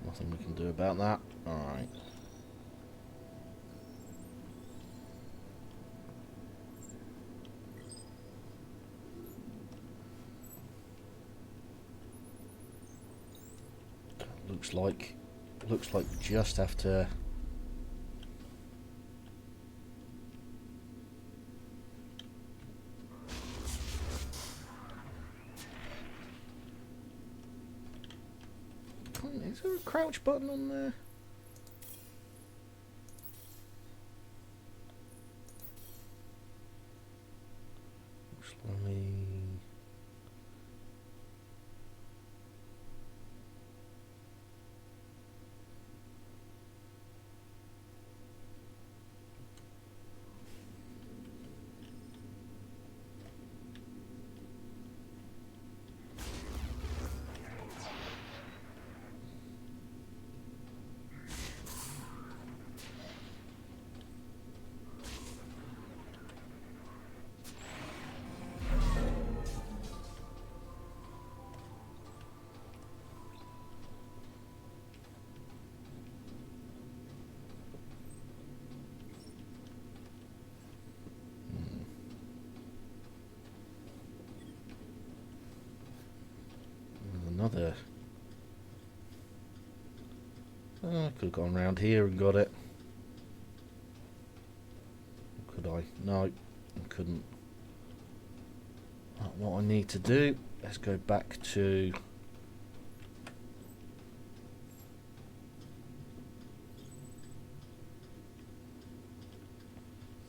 [SPEAKER 1] Nothing we can do about that. Alright. Looks like we just have to is there a crouch button on there? Let me another. I could have gone around here and got it. Could I? No, I couldn't. What I need to do, let's go back to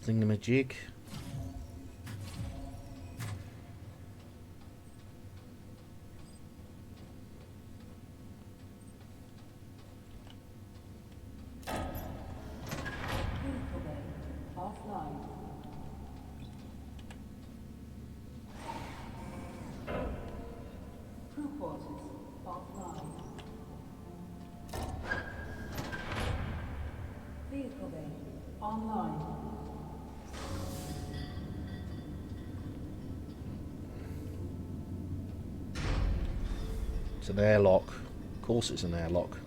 [SPEAKER 1] thingamajig.
[SPEAKER 13] critical bay. Online.
[SPEAKER 1] It's an airlock. Of course it's an airlock.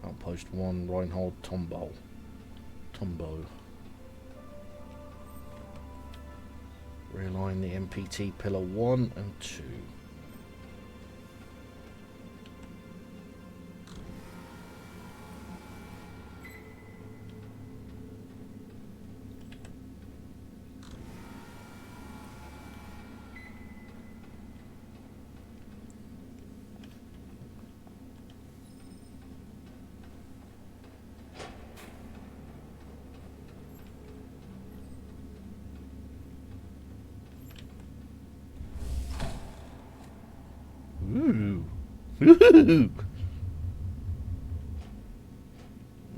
[SPEAKER 1] Outpost 1, Reinhold Tombo. Realign the MPT pillar 1 and 2. Ooh. Ooh.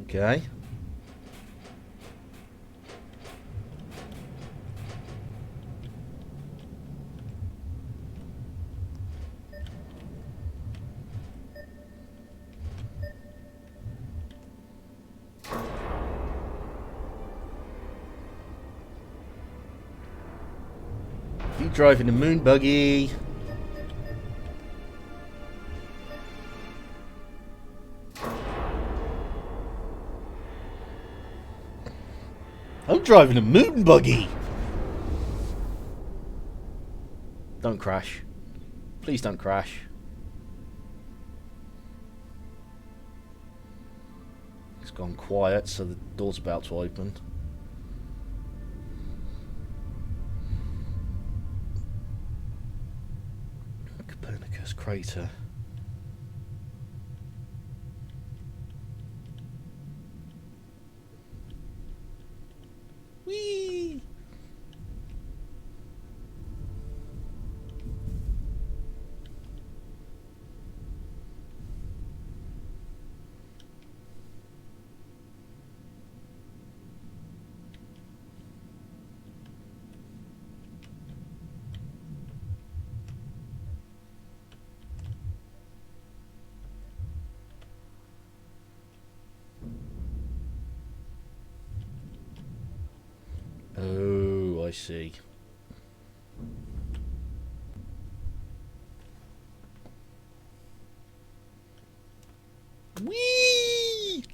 [SPEAKER 1] Okay. You driving the moon buggy. I'm driving a moon buggy. Don't crash. Please don't crash. It's gone quiet, so the door's about to open. Copernicus crater. Whee! Oh, I see. Whee!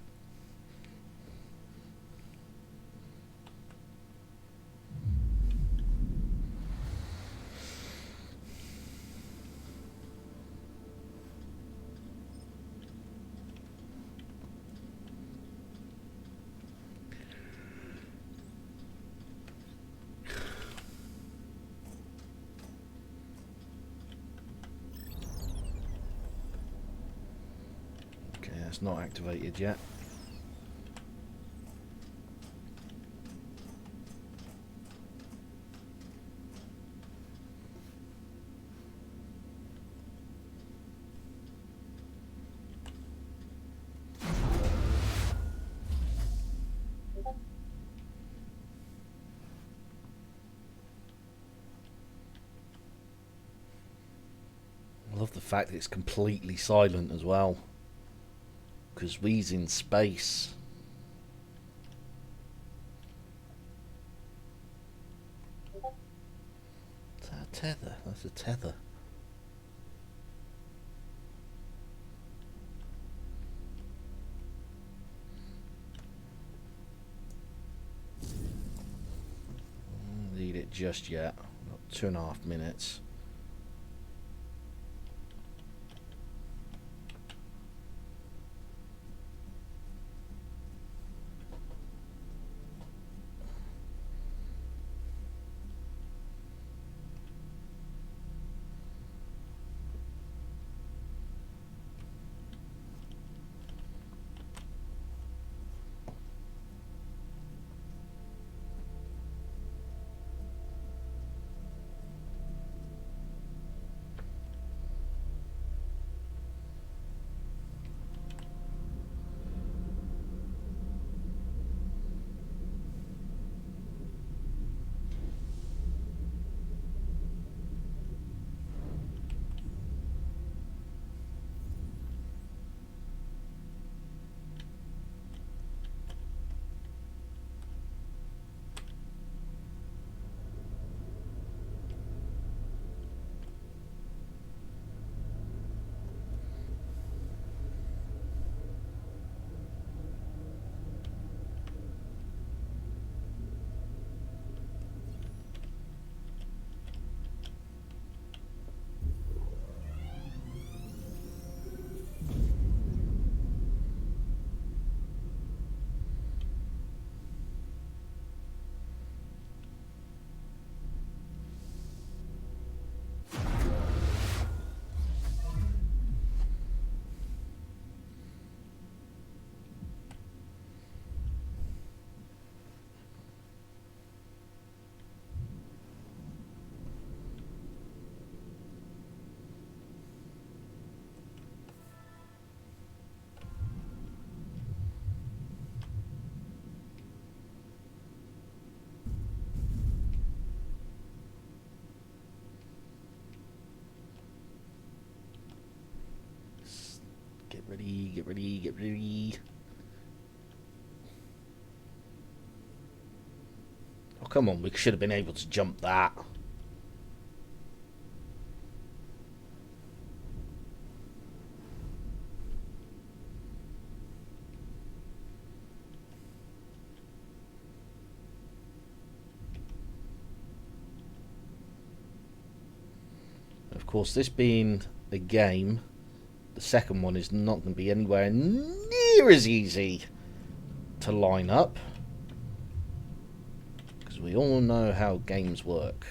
[SPEAKER 1] Okay, that's not activated yet. I love the fact that it's completely silent as well. Because we's in space. Is that a tether? That's a tether. Don't need it just yet. Got 2.5 minutes. ready, get ready, get ready. Oh, come on, we should have been able to jump that. Of course, this being a game, the second one is not going to be anywhere near as easy to line up, because we all know how games work.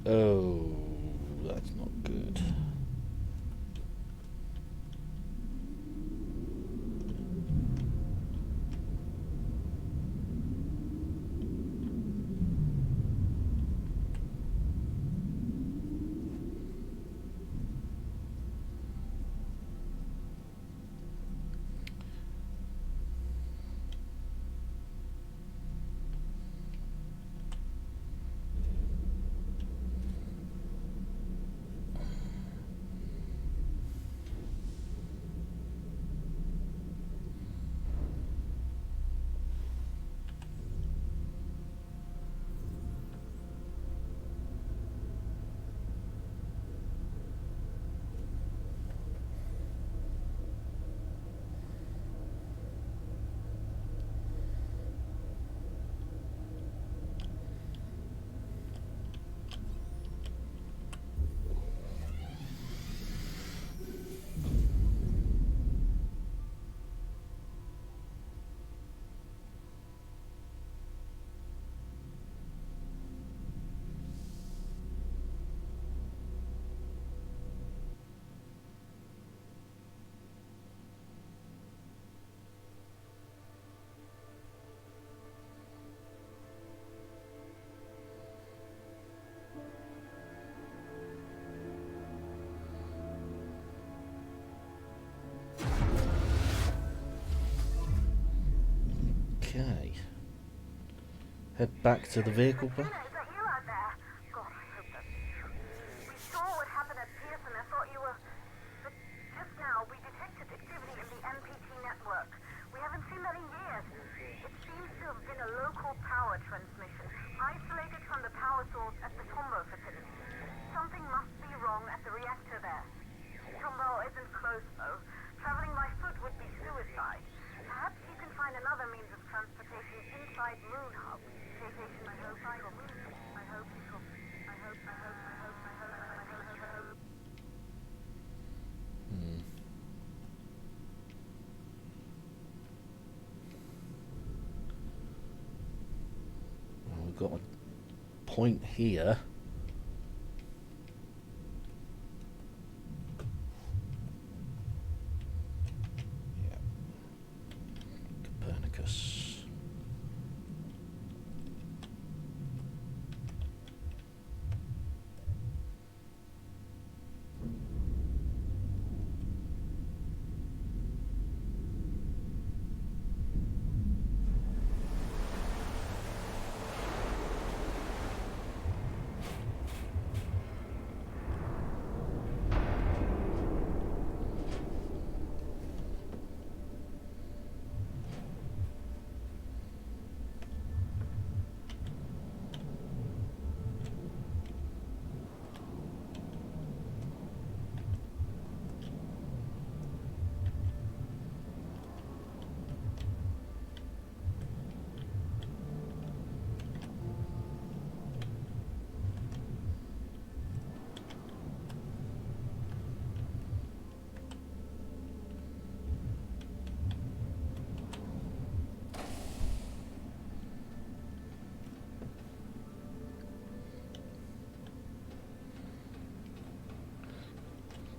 [SPEAKER 1] Oh, that's not good. Okay. Head back to the vehicle.
[SPEAKER 4] Is that you out there? God, I hope that's you. We saw what happened at Pearson. I thought you were... But just now, we detected activity in the MPT network. We haven't seen that in years. It seems to have been a local power transmission, isolated from the power source at the Tombow facility. Something must be wrong at the reactor there. Tombow isn't close, though. Traveling by foot would be suicide. Perhaps you can find another means of transportation inside Moon Hub. Vacation, I hope, I hope, I hope, I hope, I hope.
[SPEAKER 1] Well, we've got a point here. Copernicus.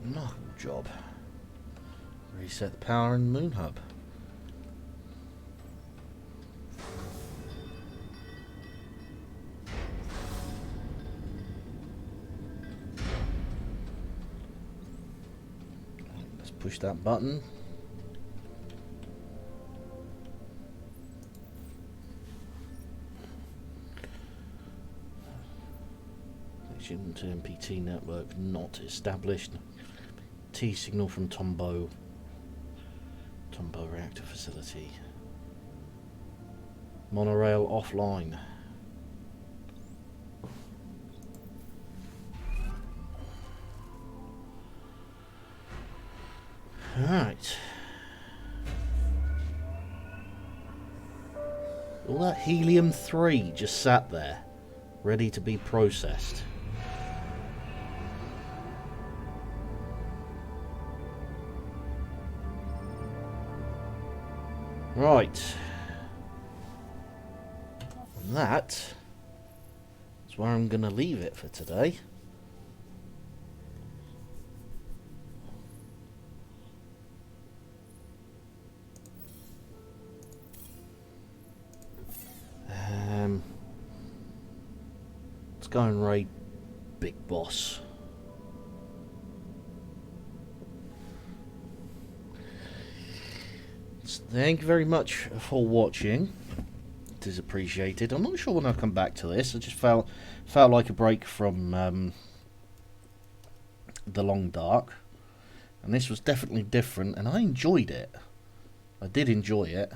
[SPEAKER 1] Remarkable job. Reset the power in the moon hub. Let's push that button. Connection to MPT network not established. T signal from Tombow reactor facility. Monorail offline. Alright. All that helium-3 just sat there, ready to be processed. Right. And that is where I'm going to leave it for today. Let's go and raid Big Boss. Thank you very much for watching. It is appreciated. I'm not sure when I'll come back to this. I just felt like a break from The Long Dark, and this was definitely different, and I enjoyed it. I did enjoy it.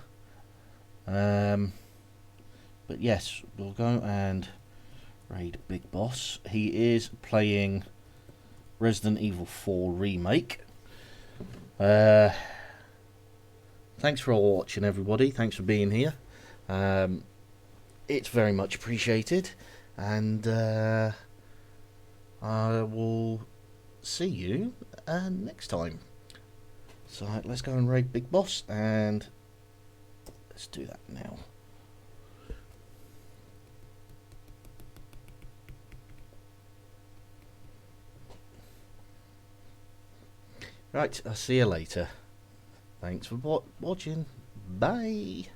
[SPEAKER 1] But yes, we'll go and raid Big Boss. He is playing Resident Evil 4 Remake. Thanks for all watching, everybody. Thanks for being here. It's very much appreciated. And I will see you next time. So let's go and raid Big Boss. And let's do that now. Right, I'll see you later. Thanks for watching. Bye.